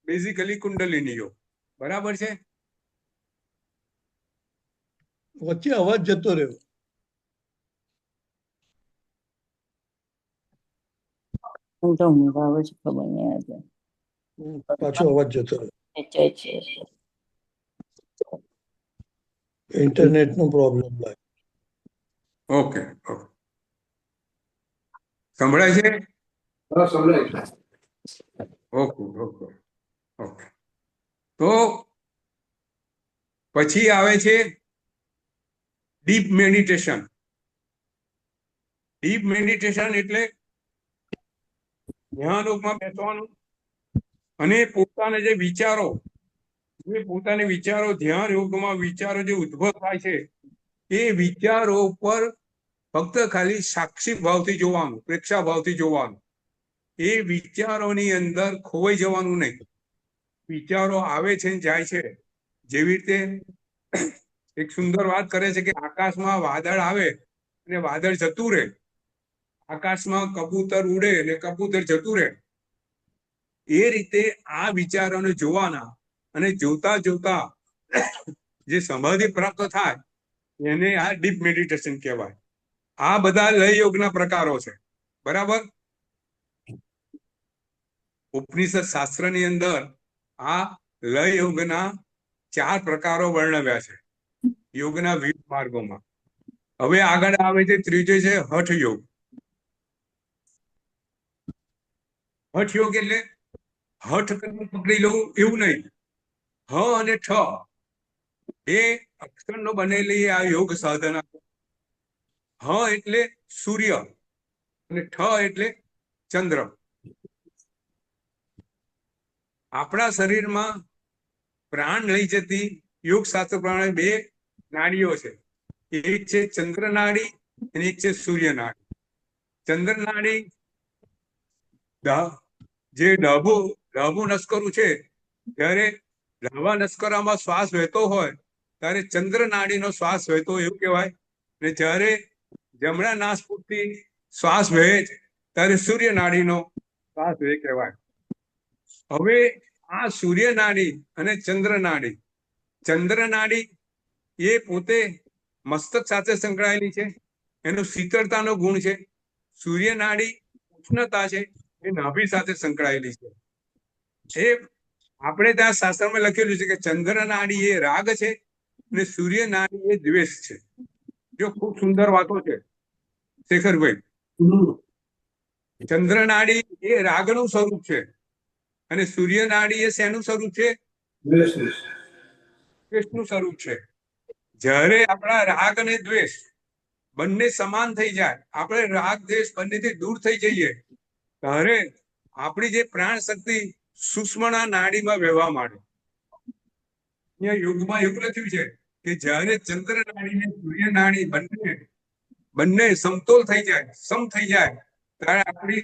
બેઝિકલી કુંડલિની યોગ. બરાબર છે? વચ્ચે અવાજ જતો રહ્યો. તો ઊંઘ આવે છે, ખબર નહીં આજે. પાછો અવાજ જતો રહ્યો. ખેંચાય છે. ઇન્ટરનેટ નો પ્રોબ્લેમ લાગે. Okay, okay. સંભળાય છે? સંભળાય છે. Okay, okay, okay. તો પછી આવે છે ડીપ મેડિટેશન. ડીપ મેડિટેશન એટલે ધ્યાન યોગમાં બેસવાનું અને પોતાના જે વિચારો, ધ્યાન યોગમાં વિચારો જે ઉદ્ભવ થાય છે એ વિચારો ઉપર ફક્ત ખાલી સાક્ષી ભાવથી જોવાનું, પ્રેક્ષા ભાવથી જોવાનું. એ વિચારોની અંદર ખોવાઈ જવાનું નહીં. વિચારો આવે છે ને જાય છે. જેવી રીતે એક સુંદર વાત કરે છે કે આકાશમાં વાદળ આવે અને વાદળ જતું રહે, આકાશમાં કબૂતર ઉડે અને કબૂતર જતું રહે. એ રીતે આ વિચારોને જોવાના અને જોતા જોતા જે સમાધિ પ્રાપ્ત થાય એને આ ડીપ મેડિટેશન કહેવાય. આ બધા લય યોગના પ્રકારો છે. બરાબર. ઉપનિષદ શાસ્ત્રની અંદર આ લય યોગના 4 પ્રકારો વર્ણવ્યા છે યોગના વિવિધ માર્ગોમાં. હવે આગળ આવે છે ત્રીજો છે હઠ યોગ. હઠ યોગ એટલે હઠ કરીને પકડી લઉં એવું નહીં. હ અને ઠ એ અક્ષરનો બનેલી આ યોગ સાધના. હ એટલે સૂર્ય અને ઠ એટલે ચંદ્ર. આપણા શરીરમાં પ્રાણ લઈ જતી યોગ શાસ્ત્ર પ્રમાણે 2 નાડીઓ છે. એક છે ચંદ્ર નાડી અને એક છે સૂર્ય નાડી. ચંદ્ર નાડી જે ડાબું નસકરું છે, જ્યારે ડાબા નસકરામાં શ્વાસ વહેતો હોય ત્યારે ચંદ્ર નાડીનો શ્વાસ વહેતો એવું કહેવાય. ને જ્યારે જમણા નાસપુટથી શ્વાસ વહે ત્યારે સૂર્ય નાડીનો શ્વાસ વહે કહેવાય. હવે આ સૂર્ય નાડી અને ચંદ્ર નાડી એ પોતે મસ્તક સાથે સંકળાયેલી છે. એનો શીતળતાનો ગુણ છે. સૂર્ય નાડી ઉષ્ણતા છે, એ નાભી સાથે સંકળાયેલી છે. એ આપણે ત્યાં શાસ્ત્રમાં લખેલું છે કે ચંદ્ર નાડી એ રાગ છે અને સૂર્ય નાડી એ દ્વેષ છે. જો ખૂબ સુંદર વાતો છે શેખરભાઈ. ચંદ્ર નાડી એ રાગનું સ્વરૂપ છે અને સૂર્ય નાડી એ શેનું સ્વરૂપ છે? દ્વેષનું સ્વરૂપ છે. જ્યારે આપણા રાગ અને દ્વેષ બંને સમાન થઈ જાય, આપણે રાગ દ્વેષ બંનેથી દૂર થઈ જઈએ, ત્યારે આપણી જે પ્રાણ શક્તિ સૂક્ષ્મના નાડીમાં વહેવા માંડે. અહીંયા યોગમાં એવું લખ્યું છે કે જ્યારે ચંદ્ર નાડી અને સૂર્ય નાડી બંને સમતોલ થઈ જાય, સમ થઈ જાય, ત્યારે આપણી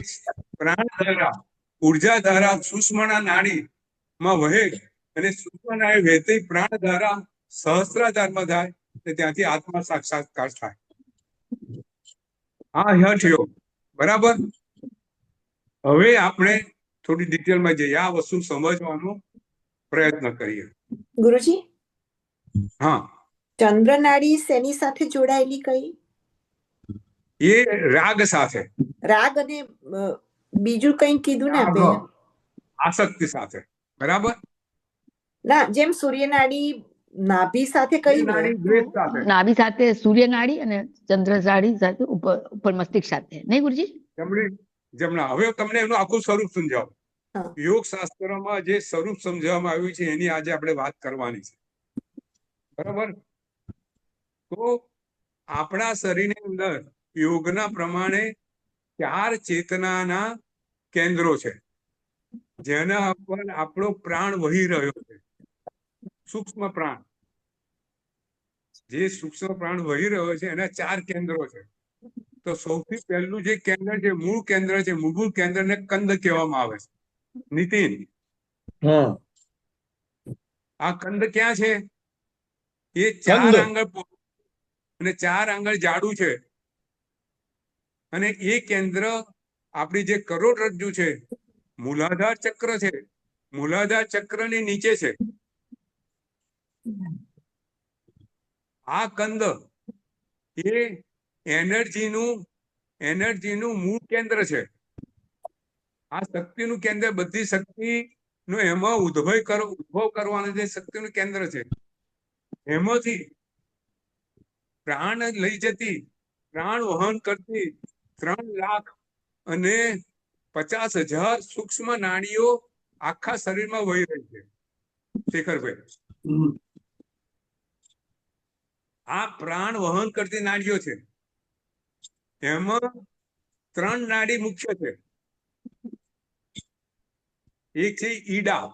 પ્રાણ ધારા, ઉર્જા ધારા સૂક્ષ્મના નાડીમાં વહે અને સૂક્ષ્મ નાડી વહેતી પ્રાણ ધારા સહસ્ત્રાધારમાં થાય અને ત્યાંથી આત્મા સાક્ષાત્કાર થાય. આ હઠ યોગ. બરાબર. હવે આપણે થોડી ડિટેલમાં જઈએ, આ વસ્તુ સમજવાનો પ્રયત્ન કરીએ. ગુરુજી, હા, ચંદ્ર નાડી શેની સાથે જોડાયેલી કઈ? એ રાગ સાથે. રાગ અને બીજું કઈ કીધું ને આપે? આસક્તિ સાથે. બરાબર. ના, જેમ સૂર્ય નાડી નાભી સાથે કઈ નાડી દ્વેષ સાથે. નાભી સાથે સૂર્ય નાડી અને ચંદ્ર નાડી સાથે ઉપર મસ્તિષ્ક સાથે, નહીં ગુરુજી? જમણા. હવે તમને એનું આખું સ્વરૂપ સમજાવો. હા. યોગ શાસ્ત્રમાં જે સ્વરૂપ સમજાવવામાં આવ્યું છે એની આજે આપણે વાત કરવાની છે. બરાબર. તો આપણા શરીરની અંદર યોગના પ્રમાણે 4 ચેતનાના કેન્દ્રો છે જેના પર આપણો પ્રાણ વહી રહ્યો છે. સૂક્ષ્મ પ્રાણ, જે સૂક્ષ્મ પ્રાણ વહી રહ્યો છે એના 4 કેન્દ્રો છે. તો સૌથી પહેલું જે કેન્દ્ર છે, મૂળ કેન્દ્ર છે, મૂળ કેન્દ્રને કંદ કહેવામાં આવે છે. નીતિન, હા, આ કંદ ક્યાં છે? એ 4 કંદ. આંગળ અને 4 આંગળ જાડું છે અને એ કેન્દ્ર આપણી જે કરોડરજ્જુ છે, મૂલાધાર ચક્ર છે, મૂલાધાર ચક્રની નીચે છે. આ કંદ એ એનર્જીનું મૂળ કેન્દ્ર છે. આ શક્તિનું કેન્દ્ર, બધી શક્તિનો એમાં ઉદ્ભવ કરવાનો જે શક્તિનું કેન્દ્ર છે, એમાંથી પ્રાણ લઈ જતી, પ્રાણ વહન કરતી 3,50,000 સૂક્ષ્મ નાડીઓ આખા શરીરમાં વહી રહી છે. શેખરભાઈ, આ પ્રાણ વહન કરતી નાડીઓ છે. એમાં 3 નાડી મુખ્ય છે. એક છે ઈડા,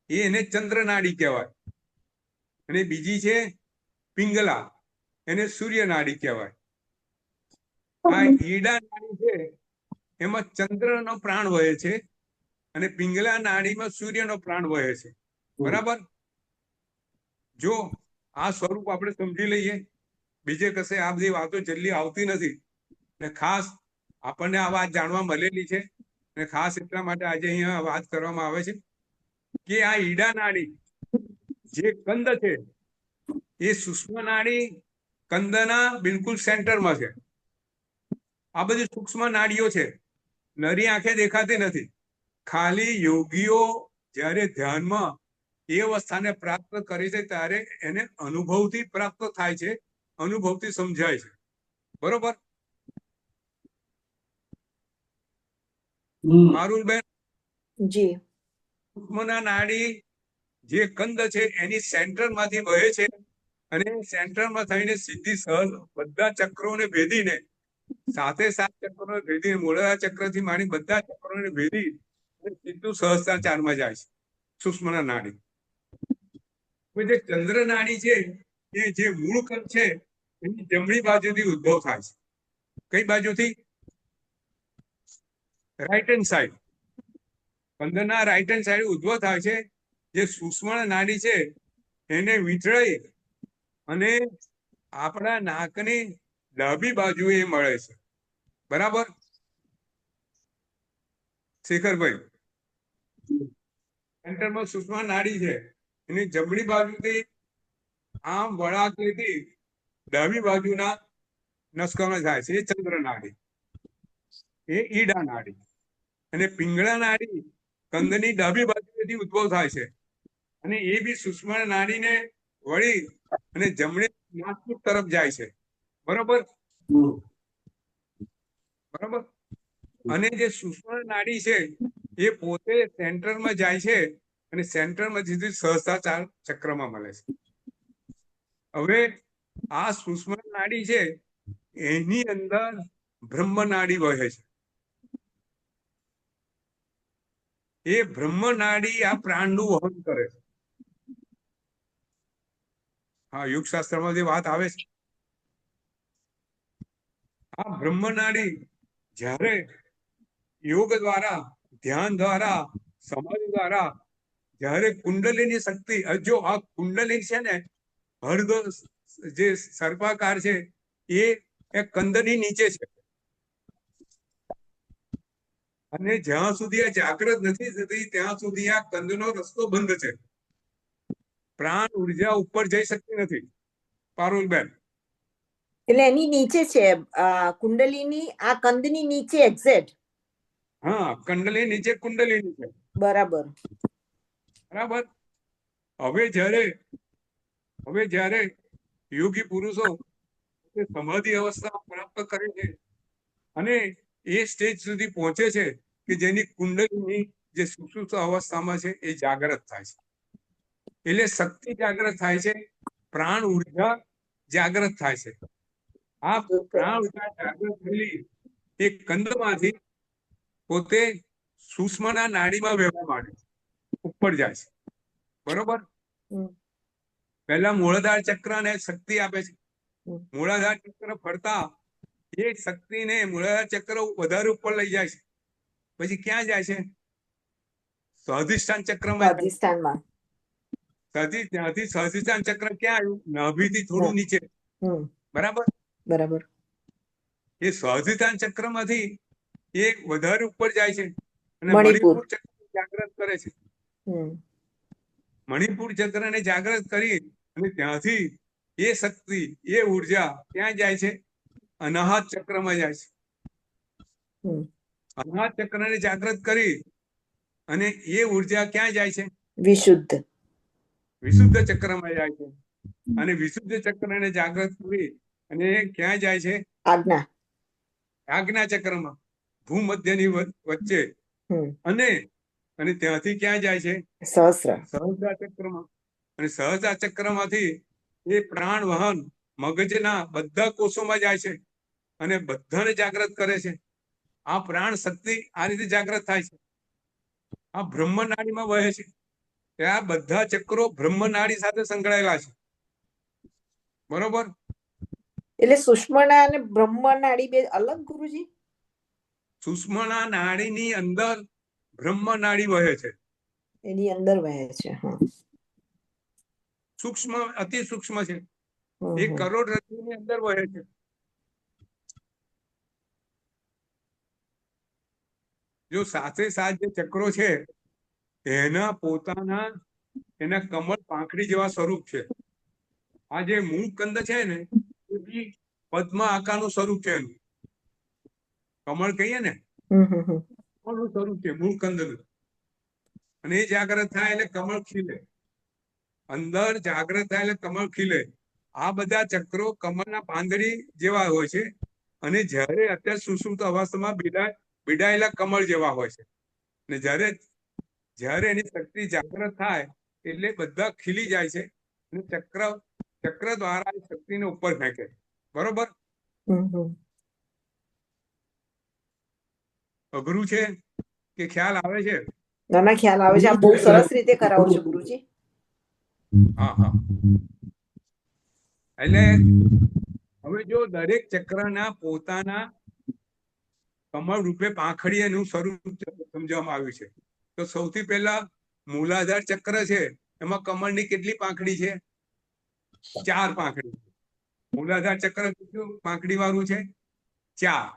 એને ચંદ્ર નાડી કહેવાય, અને બીજી છે પિંગલા, એને સૂર્ય નાડી કહેવાય. આ ઈડા નાડી છે એમાં ચંદ્રનો પ્રાણ વહે છે અને પિંગલા નાડીમાં સૂર્યનો પ્રાણ વહે છે. બરાબર. જો આ સ્વરૂપ આપણે સમજી લઈએ. બીજે કશે આ બધી વાતો જલ્દી આવતી નથી ને ખાસ આપણને આ વાત જાણવા મળેલી છે અને ખાસ એટલા માટે આજે અહીંયા વાત કરવામાં આવે છે કે આ ઈડા નાડી જે કંદ છે એ સૂક્ષ્મ નાડી કંદના બિલકુલ સેન્ટરમાં છે. આ બધી સૂક્ષ્મ નાડીઓ છે, નરી આંખે દેખાતી નથી. ખાલી યોગીઓ જ્યારે ધ્યાનમાં એ અવસ્થાને પ્રાપ્ત કરે છે ત્યારે એને અનુભવથી પ્રાપ્ત થાય છે, અનુભવથી સમજાય છે. બરોબર પારુલબેન? જી. સૂક્ષ્મના નાડી જે કંદ છે એની સેન્ટરમાંથી વહે છે અને સેન્ટરમાં થઈને સીધી સહજ બધા ચક્રોને ભેદીને સાથે 7 ચક્રોને ભેદી મૂળાધાર ચક્રથી માંડી બધા ચક્રોને ભેદી સીધું સહજતા 4માં જાય છે સૂક્ષ્મના નાડી. જે ચંદ્ર નાડી છે એ જે મૂળ કંદ છે એની જમણી બાજુથી ઉદ્ભવ થાય છે. કઈ બાજુથી? Right hand side. કંદના રાઈટ હેન્ડ સાઈડ ઉદ્ભવ થાય છે. જે સૂક્ષ્મ નાડી છે એને વીંટળાઈ અને આપણા નાકની ડાબી બાજુએ મળે છે. બરાબર શેખરભાઈ? સેન્ટરમાં સૂક્ષ્મ નાડી છે એની જમણી બાજુથી આમ વળાંકથી ડાબી બાજુના નસકોમાં જાય છે એ ચંદ્ર નાડી, એ ઈડા નાડી. અને પિંગળા નાડી કંદની ડાબી બાજુથી ઉદ્ભવ થાય છે અને એ બી સૂક્ષ્મ નાડીને વળી અને જમણી નાકપુટ તરફ જાય છે. બરોબર બરોબર. અને જે સૂક્ષ્મ નાડી છે એ પોતે સેન્ટરમાં જાય છે અને સેન્ટરમાં સીધી સહસ્ત્રાર ચક્રમાં મળે છે. હવે આ સૂક્ષ્મ નાડી છે એની અંદર બ્રહ્મ નાડી વહે છે. એ બ્રહ્મ નાડી આ પ્રાણનું વહન કરે છે. હા, યુગશાસ્ત્રમાં જે વાત આવે છે, આ બ્રહ્મ નાડી જ્યારે યોગ દ્વારા, ધ્યાન દ્વારા, સમાધિ દ્વારા જ્યારે કુંડલીની શક્તિ, જો આ કુંડલી છે ને હર્દ જે સર્પાકાર છે એ કંદની નીચે છે અને જ્યાં સુધી આ જાગૃત નથી થતી ત્યાં સુધી આ કંદનો રસ્તો બંધ છે. પ્રાણ ઉર્જા ઉપર જઈ શકતી નથી. પારુલબેન? એટલે એની નીચે છે કુંડલીની, આ કંદની નીચે એક્ઝેક્ટ. હા, કંડલી નીચે કુંડલી નીચે. બરાબર બરાબર. હવે જ્યારે યોગી પુરુષો સમાધિ અવસ્થા પ્રાપ્ત કરે છે અને એ સ્ટેજ સુધી પહોંચે છે કે જેની કુંડલીની જે સુષુપ્ત અવસ્થામાં છે એ જાગૃત થાય છે. એટલે શક્તિ જાગૃત થાય છે, પ્રાણ ઉર્જા જાગૃત થાય છે. આ પ્રાણ ઉર્જા જાગૃત થયેલી એ કંદમાંથી પોતે સૂક્ષ્મના નાડીમાં વહેવા માંડે છે, ઉપર જાય છે. બરોબર. પહેલા મૂળાધાર ચક્રને શક્તિ આપે છે. મૂળાધાર ચક્ર ફરતા એ શક્તિને મૂળાધાર ચક્ર વધારે ઉપર લઈ જાય છે. પછી ક્યાં જાય છે? સ્વાધિષ્ઠાન ચક્રમાં. ત્યાંથી સ્વાધિષ્ઠાન ચક્ર ક્યાં આવ્યું? નાભીથી થોડું નીચે. બરાબર બરાબર. એ સ્વાધિષ્ઠાન ચક્રમાંથી એ વધારે ઉપર જાય છે અને મણિપુર મણિપુર ચક્ર જાગૃત કરે છે. મણિપુર ચક્રને જાગૃત કરી અને ત્યાંથી એ શક્તિ, એ ઉર્જા ક્યાં જાય છે? અનાહત ચક્રમાં જાય છે. અનાહત ચક્રને જાગૃત કરી અને એ ઉર્જા ક્યાં જાય છે? વિશુદ્ધ ચક્રમાં જાય છે. અને વિશુદ્ધ ચક્રને જાગૃત કરી અને ક્યાં જાય છે? આજ્ઞા ચક્રમાં, ભૂમધ્યની વચ્ચે. અને ત્યાંથી ક્યાં જાય છે? સહસ્ત્રાર ચક્રમાં. અને સહસ્ત્રાર ચક્રમાંથી એ પ્રાણ વહન મગજના બધા કોષોમાં જાય છે અને બધાને જાગૃત કરે છે. આ પ્રાણ શક્તિ આ રીતે જાગૃત થાય છે. આ બ્રહ્મ નાડીમાં વહે છે. આ બધા ચક્રો બ્રહ્મ નાડી સાથે સંકળાયેલા છે. બરોબર. એટલે સુષ્મણા અને બ્રહ્મ નાડી બે અલગ, ગુરુજી? સુષ્મણા નાડીની અંદર બ્રહ્મ નાડી વહે છે. એની અંદર વહે છે. સૂક્ષ્મ, અતિ સૂક્ષ્મ છે. હમ, એ હમ. કરોડરજ્જુની અંદર વહે છે. જો સાથે સાત જે ચક્રો છે એના પોતાના એના કમળ પાંખડી જેવા સ્વરૂપ છે. આ જે મૂળ કંદ છે ને એ બી પદ્મ આકારનું સ્વરૂપ છે એનું. કમળ કહીએ ને હમ, હમ, હમ. કમળનું સ્વરૂપ છે મૂળ કંદનું. અને એ જાગ્રત થાય એટલે કમળ ખીલે. અંદર જાગ્રત થાય એટલે કમળ ખીલે. આ બધા ચક્રો કમળના પાંદડી જેવા હોય છે. અને જ્યારે અત્યારે સુષુપ્ત અવસ્થામાં બિડાયેલા કમળ જેવા હોય છે. ને જ્યારે એની શક્તિ જાગ્રત થાય એટલે બધા ખીલી જાય છે અને ચક્ર દ્વારા એ શક્તિને ઉપર ફેંકે. બરોબર? હમ, હમ. અઘરું છે કે ખ્યાલ આવે છે? ના ના, ખ્યાલ આવે છે. આપ બહુ સરસ રીતે કરાવો છો ગુરુજી. હા હા. એટલે હવે જો દરેક ચક્રના પોતાના કમળ રૂપે પાંખડી એનું સ્વરૂપ સમજવામાં આવ્યું છે. તો સૌથી પહેલા મૂલાધાર ચક્ર છે એમાં કમળની કેટલી પાંખડી છે? 4 પાંખડી. મૂલાધાર ચક્ર કેટલું પાંખડી વાળું છે? 4.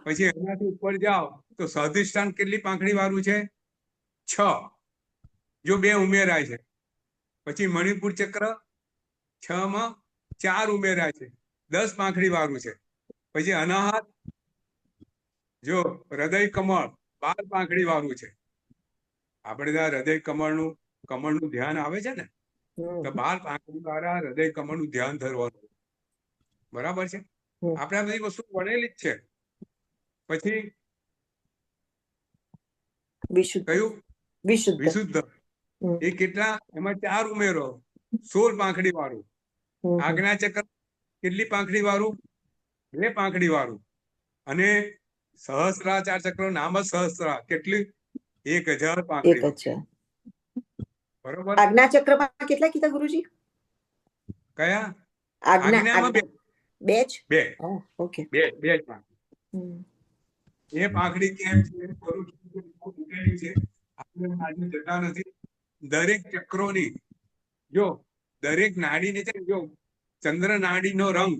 પછી એનાથી ઉપર જાઓ તો સ્વાધિષ્ઠાન કેટલી પાંખડી વાળું છે? 6. જો 2 ઉમેરાય છે. પછી મણિપુર ચક્ર 6 માં 4 ઉમેરાય છે, 10 પાંખડી વાળું છે. પછી અનાહત જો હૃદય કમળ 12 પાંખડી વાળું છે. આપણે ત્યાં હૃદય કમળનું ધ્યાન આવે છે ને તો 12 પાંખડી વાળા હૃદય કમળનું ધ્યાન ધરવાનું. બરાબર છે? હમ. આપણે આ બધી વસ્તુ ભણેલી જ છે. પછી વિશુદ્ધ. કયું? વિશુદ્ધ. વિશુદ્ધ. હમ, એ કેટલા? એમાં 4 ઉમેરો, 16 પાંખડી વાળું. હમ, હમ. આજ્ઞા ચક્ર કેટલી પાંખડી વાળું? 2 પાંખડી વાળું. અને સહસ્ત્રાચાર ચક્ર નામ જ સહસ્ત્રા કેટલી? 1000 પાંખડી એક વાળું. જ. બરોબર? આજ્ઞા ચક્રમાં કેટલા કીધા ગુરુજી? કયા? આજ્ઞા આજ્ઞામાં 2. બે જ? 2 ઓહ, ઓકે. 2 જ પાંખડી. હમ. એ પાંખડી કેમ છે? કરું છું મૂકેલી છે. આપણે આજે જતા નથી. દરેક ચક્રોની જો દરેક નાડીની છે જો ચંદ્ર નાડીનો રંગ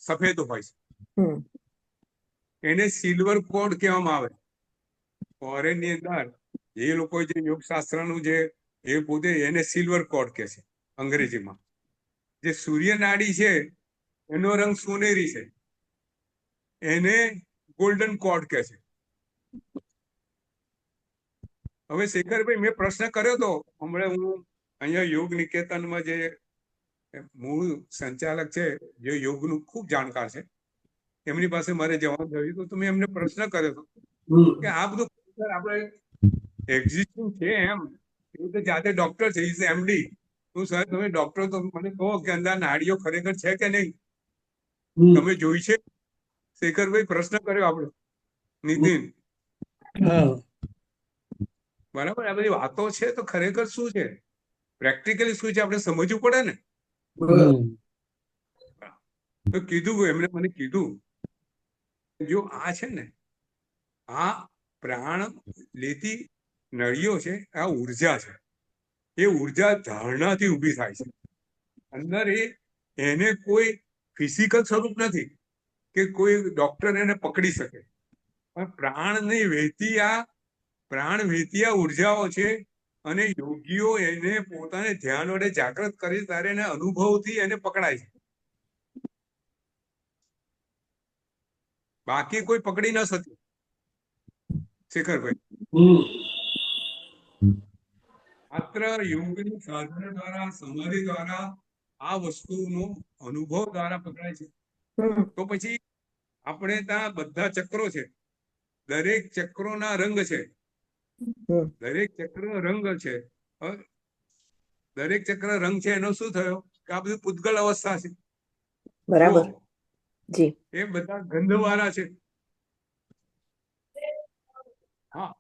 સફેદ હોય છે. હમ. એને સિલ્વર કોડ કહેવામાં આવે. ફોરેન ની અંદર એ લોકો જે યોગશાસ્ત્રનું જે એ પોતે એને સિલ્વર કોડ કહે છે અંગ્રેજીમાં. જે સૂર્ય નાડી છે એનો રંગ સોનેરી છે, એને ગોલ્ડન કોડ કહે છે. હવે શેખરભાઈ મેં પ્રશ્ન કર્યો હતો હમણાં, હું અહીંયા યોગ નિકેતનમાં જે મૂળ સંચાલક છે જે યોગનું ખૂબ જાણકાર છે એમની પાસે મારે જવાનું થયું હતું. તો મેં એમને પ્રશ્ન કર્યો હતો કે આ બધું આપણે એક્ઝિસ્ટિંગ છે એમ? એ તો જાતે ડોક્ટર છે, ઇઝ એમડી. તો સર તમે ડોક્ટર તો મને કહો કે અંદર નાડીઓ ખરેખર છે કે નહીં? તમે જોઈ છે? શેખરભાઈ પ્રશ્ન કર્યો આપણે નીતિન. હા. બરાબર? આ બધી વાતો છે તો ખરેખર શું છે, પ્રેક્ટિકલી શું છે આપણે સમજવું પડે ને. તો કીધું એમણે મને કીધું જો આ છે ને આ પ્રાણ લેતી નળીઓ છે, આ ઉર્જા છે. એ ઉર્જા ધારણાથી ઊભી થાય છે અંદર. એને કોઈ ફિઝિકલ સ્વરૂપ નથી કે કોઈ ડોક્ટર એને પકડી શકે. પણ પ્રાણ વહેતી આ ઉર્જાઓ છે અને યોગીઓ એને પોતાને ધ્યાન વડે જાગૃત કરી ત્યારે એને અનુભવથી એને પકડાય છે. બાકી કોઈ પકડી ન શકે. શેખરભાઈ, માત્ર યોગની સાધના દ્વારા, સમાધિ દ્વારા આ વસ્તુનો અનુભવ દ્વારા પકડાય છે. હમ. તો પછી આપણે ત્યાં બધા ચક્રો છે, દરેક ચક્રોના રંગ છે. હમ. દરેક ચક્ર રંગ છે. દરેક ચક્ર રંગ છે એનો શું થયો કે આ બધું પૂતગલ અવસ્થા છે. બરાબર. જી. એ બધા ગંધવાળા છે. હા.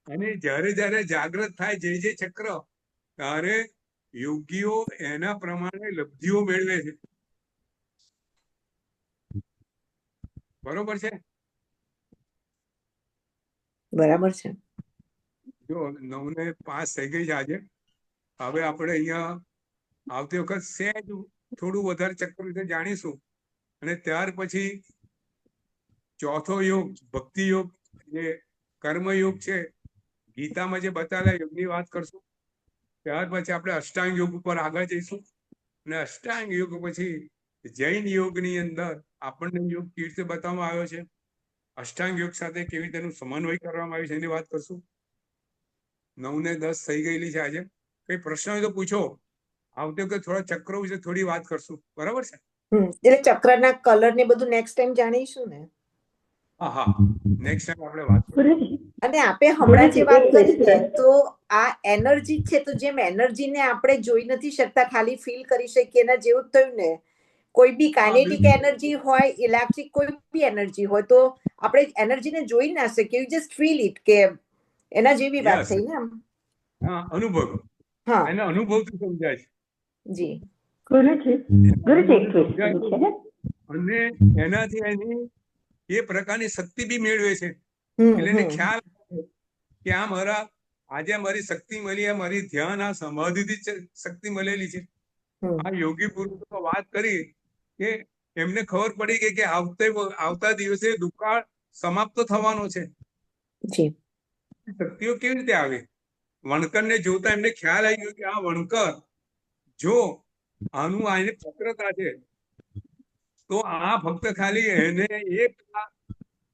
અને જ્યારે જ્યારે જાગૃત થાય જે ચક્ર, ત્યારે યોગીઓ એના પ્રમાણે લબ્ધિઓ મેળવે છે. બરોબર છે? બરાબર છે. જો 9:05 થઈ ગઈ છે આજે. હવે આપણે અહીંયા આવતી વખત સહેજ થોડું વધારે ચક્ર વિશે જાણીશું અને ત્યાર પછી ચોથો યોગ ભક્તિ યોગ જે કર્મયોગ છે, ગીતામાં જે બતાવેલા યોગની વાત કરશું. ત્યાર પછી આપણે અષ્ટાંગ યોગ ઉપર આગળ જઈશું અને અષ્ટાંગ યોગ પછી જૈન યોગની અંદર આપણને યોગ કેવી રીતે બતાવવામાં આવ્યો છે, અષ્ટાંગ યોગ સાથે કેવી રીતે તેનું સમન્વય કરવામાં આવ્યું છે એની વાત કરશું. 9 ને 10 થઈ ગયેલી છે આજે. કઈ પ્રશ્ન હોય તો પૂછો. આવતી વખતે થોડા ચક્રો વિશે થોડી વાત કરશું. બરાબર છે? એટલે ચક્રના કલર ને બધું નેક્સ્ટ ટાઈમ જાણીશું ને. હા હા, નેક્સ્ટ ટાઈમ આપણે વાત કરીશું. ગુરુજી અને આપે હમણાં જે વાત ગુરુજી, કરી ને, તો આ એનર્જી છે, તો જેમ એનર્જીને આપણે જોઈ નથી શકતા, ખાલી ફીલ કરી શકીએ, એના જેવું જ થયું ને. કોઈ બી કાઇનેટિક એનર્જી હોય, ઇલેક્ટ્રિક કોઈ બી એનર્જી હોય, તો આપણે એનર્જીને જોઈ ના શકીએ, યુ જસ્ટ ફીલ ઇટ, કે એના જેવી વાત થઈ ને. હા, અનુભવ. હા, એના અનુભવથી સમજાય છે. જી ગુરુજી એક ક્વેશ્ચન છે. અને એનાથી એની એ પ્રકારની શક્તિ બી મેળવે છે. એટલે એને ખ્યાલ કે આ મારા આજે મારી શક્તિ મળી, આ મારી ધ્યાન આ સમાધિથી શક્તિ મળેલી છે. આ યોગી પુરુષો વાત કરી કે એમને ખબર પડી ગઈ કે આવતા દિવસે દુકાળ સમાપ્ત થવાનો છે. જી શક્તિઓ કેવી રીતે આવે? વણકરને જોતા એમને ખ્યાલ આવી ગયો કે આ વણકર જો આનું આની પત્રતા છે, તો આ ફક્ત ખાલી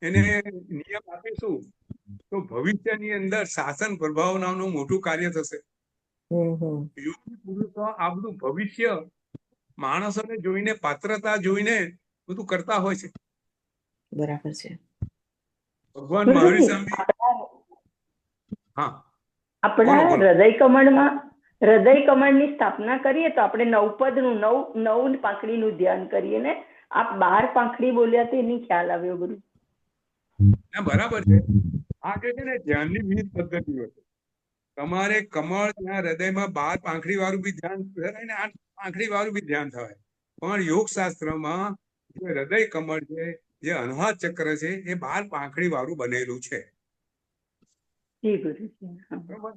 એને નિયમ આપીશું તો ભવિષ્યની અંદર શાસન પ્રભાવ નામનું મોટું કાર્ય થશે. યોગી પુરુષો આ બધું ભવિષ્ય માણસોને જોઈને, પાત્રતા જોઈને બધું કરતા હોય છે. બરાબર છે. ભગવાન મહાવીર સ્વામી. હા, આપણા બોલો, બોલો. હૃદય કમળની સ્થાપના કરીએ તો આપણે નવપદનું નવ પાંખડીનું ધ્યાન કરીએ ને. આપ 12 પાંખડી બોલ્યા તો એની ખ્યાલ આવ્યો ગુરુ. ના, બરાબર છે. આ કે છે ને ધ્યાનની વિવિધ પદ્ધતિઓ છે. તમારે કમળ ત્યાં હૃદયમાં 12 પાંખડી વાળું બી ધ્યાન થાય ને 8 પાંખડી વાળું બી ધ્યાન થાય. પણ યોગ શાસ્ત્રમાં જે હૃદય કમળ છે, જે અનાહત ચક્ર છે, એ 12 પાંખડી વાળું બનેલું છે. જી ગુરુજી. બરાબર?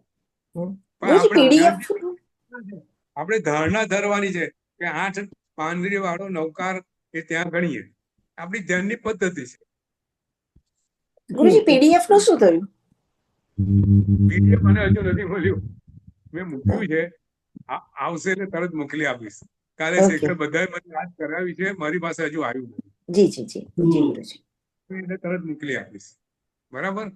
આપણે ધારણા ધરવાની છે કે 8 પાંખડી વાળો નવકાર એ ત્યાં ગણીએ. આપણી ધ્યાનની પદ્ધતિ છે. ગુરુજી, પીડીએફ નું શું થયું? પીડીએફ મને હજુ નથી મળ્યું. મેં મૂક્યું છે. આવશે એટલે તરત મોકલી આપીશ. કાલે શેખર બધાએ મને વાત કરાવી છે, મારી પાસે હજુ આવ્યું નથી. જી જી જી જી ગુરુજી. એટલે તરત મોકલી આપીશ. બરાબર?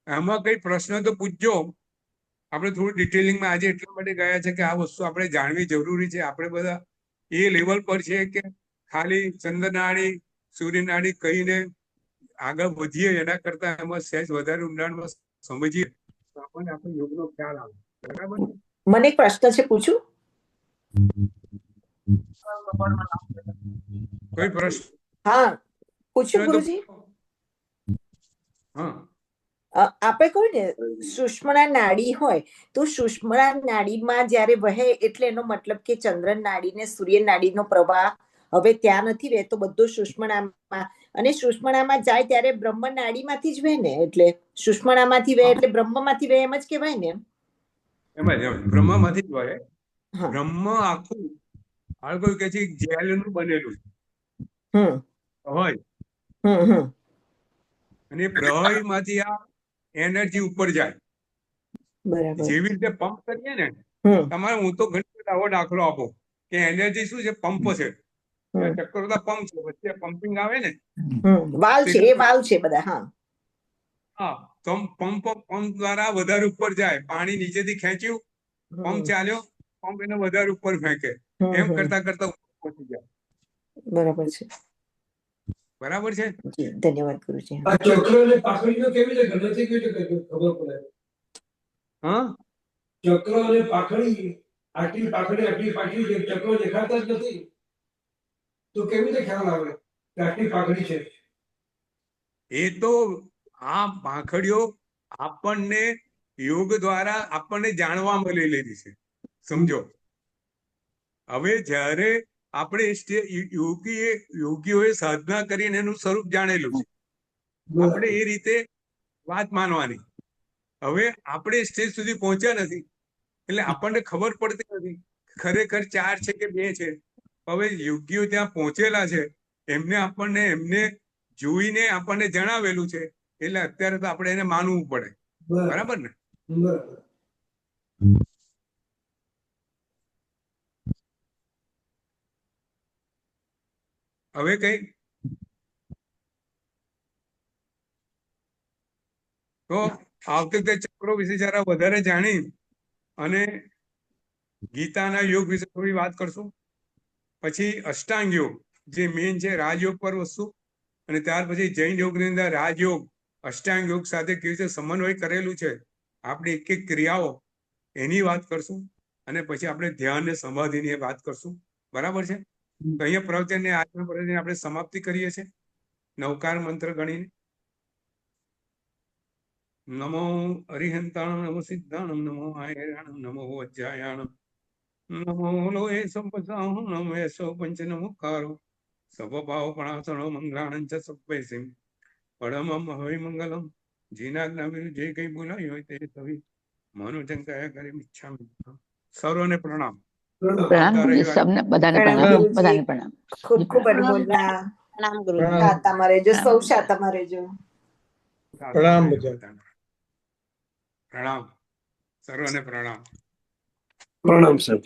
આમાં કઈ પ્રશ્ન તો પૂછજો. આપણે થોડું ડિટેલિંગમાં આજે એટલા માટે ગયા છે કે આ વસ્તુ આપણે જાણવી જરૂરી છે. આપણે બધા એ લેવલ પર છે કે ખાલી ચંદ્રનાળી, સૂર્યનાળી કહીને આગળ વધીએ, એના કરતા એમાં સહેજ વધારે ઊંડાણમાં સમજીએ તો આપણને આપણો યોગનો ખ્યાલ આવે. બરાબર? મને એક પ્રશ્ન છે, પૂછું? કોઈ પ્રશ્ન? હા, પૂછું ગુરુજી. હા, આપણે કહ્યું ને સુષમણા નાડી હોય, તો સુષમણા નાડીમાં જ્યારે વહે એટલે એનો મતલબ કે ચંદ્ર નાડી ને સૂર્ય નાડીનો પ્રવાહ હવે ત્યાં નથી રહેતો, બધો સુષમણામાં. અને સુષમણામાં જાય ત્યારે બ્રહ્મ નાડીમાંથી જ વહે ને, એટલે સુષમણામાંથી વહે એટલે બ્રહ્મમાંથી વહે, એમ જ કહેવાય ને? એમ જ બ્રહ્મમાંથી જ વહે. બ્રહ્મ આખું કોઈ કે છે જેલનું બનેલું હોય, અને પ્રવાહીમાંથી આ એનર્જી ઉપર જાય. જેવી રીતે પંપ કરીએ ને, તમારે હું તો ઘણી વખત આવો દાખલો આપો કે એનર્જી શું છે? પંપ છે. ચક્કરતા પંપ છે, વચ્ચે પંપિંગ આવે ને, વાલ છે, એ વાલ છે બધા. હા, પંપ દ્વારા વધારે ઉપર જાય. પાણી નીચેથી ખેંચ્યું, પંપ ચાલ્યો, પંપ એને વધારે ઉપર ફેંકે. એમ કરતા કરતા પહોંચી જાય. બરાબર છે. બરાબર છે. ધન્યવાદ ગુરુજી. ચક્ર અને પાંખડીઓ કેવી રીતે ખબર પડે? હા, ચક્ર અને પાંખડી, આટલી પાંખડી છે, ચક્રો દેખાતા જ નથી, તો કેવી રીતે ખ્યાલ આવે કે આટલી પાંખડી છે? એ તો આ પાંખડીઓ આપણને યોગ દ્વારા આપણને જાણવા મળેલી છે. સમજો, હવે જ્યારે આપણે યોગીઓએ સાધના કરીને એનું સ્વરૂપ જાણેલું છે, આપણે એ રીતે વાત માનવાની. હવે આપણે સ્ટેજ સુધી પહોંચ્યા નથી એટલે આપણને ખબર પડતી નથી ખરેખર 4 છે કે 2 છે. હવે યોગીઓ ત્યાં પહોંચેલા છે એમને જોઈને આપણને જણાવેલું છે એટલે અત્યારે તો આપણે એને માનવું પડે. બરાબર બરાબર ને? બરાબર. હવે કઈ તો આ વખતે ચક્રો વિશે જરા વધારે જાણી અને ગીતાના યોગ વિશે થોડી વાત કરશું. પછી અષ્ટાંગ યોગ જે મેઇન છે રાજયોગ પર વસ્તુ, અને ત્યાર પછી જૈન યોગની અંદર રાજયોગ અષ્ટાંગ યોગ સાથે કેવી રીતે સમન્વય કરેલું છે આપણી એક એક ક્રિયાઓ એની વાત કરશું. અને પછી આપણે ધ્યાન ને સમાધિની વાત કરશું. બરાબર છે? તો અહીંયા પ્રવચનને આજના પ્રવચનની આપણે સમાપ્તિ કરીએ છીએ નવકાર મંત્ર ગણીને. નમો અરિહંતાણમ નમો સિદ્ધાણમ નમો આયરાણમ નમો વજ્જાયાણમ નમો લોહે સંપસાહુ નમો યશો પંચ નમોકારો સભભાવ પણાસણો મંગળાણં ચ સભ્યસિમ પરમમ હવિ મંગલમ. જીનાજ્ઞા વિરુદ્ધ જે કઈ બોલાયું હોય તે સવી મનોજન કયા કરે ઈચ્છામિ. સર્વને પ્રણામ. પ્રણામ આવતા ગુરુજી, રવિવારે સૌને બધાને પ્રણામ પ્રણામ, ગુરુજી. બધાને પ્રણામ. ખૂબ ખૂબ પ્રણામ. અનુમોદના. પ્રણામ ગુરુજી. શાતામાં રહેજો, સૌ શાતામાં રહેજો. પ્રણામ બધા. પ્રણામ. સર્વને પ્રણામ. પ્રણામ સાહેબ.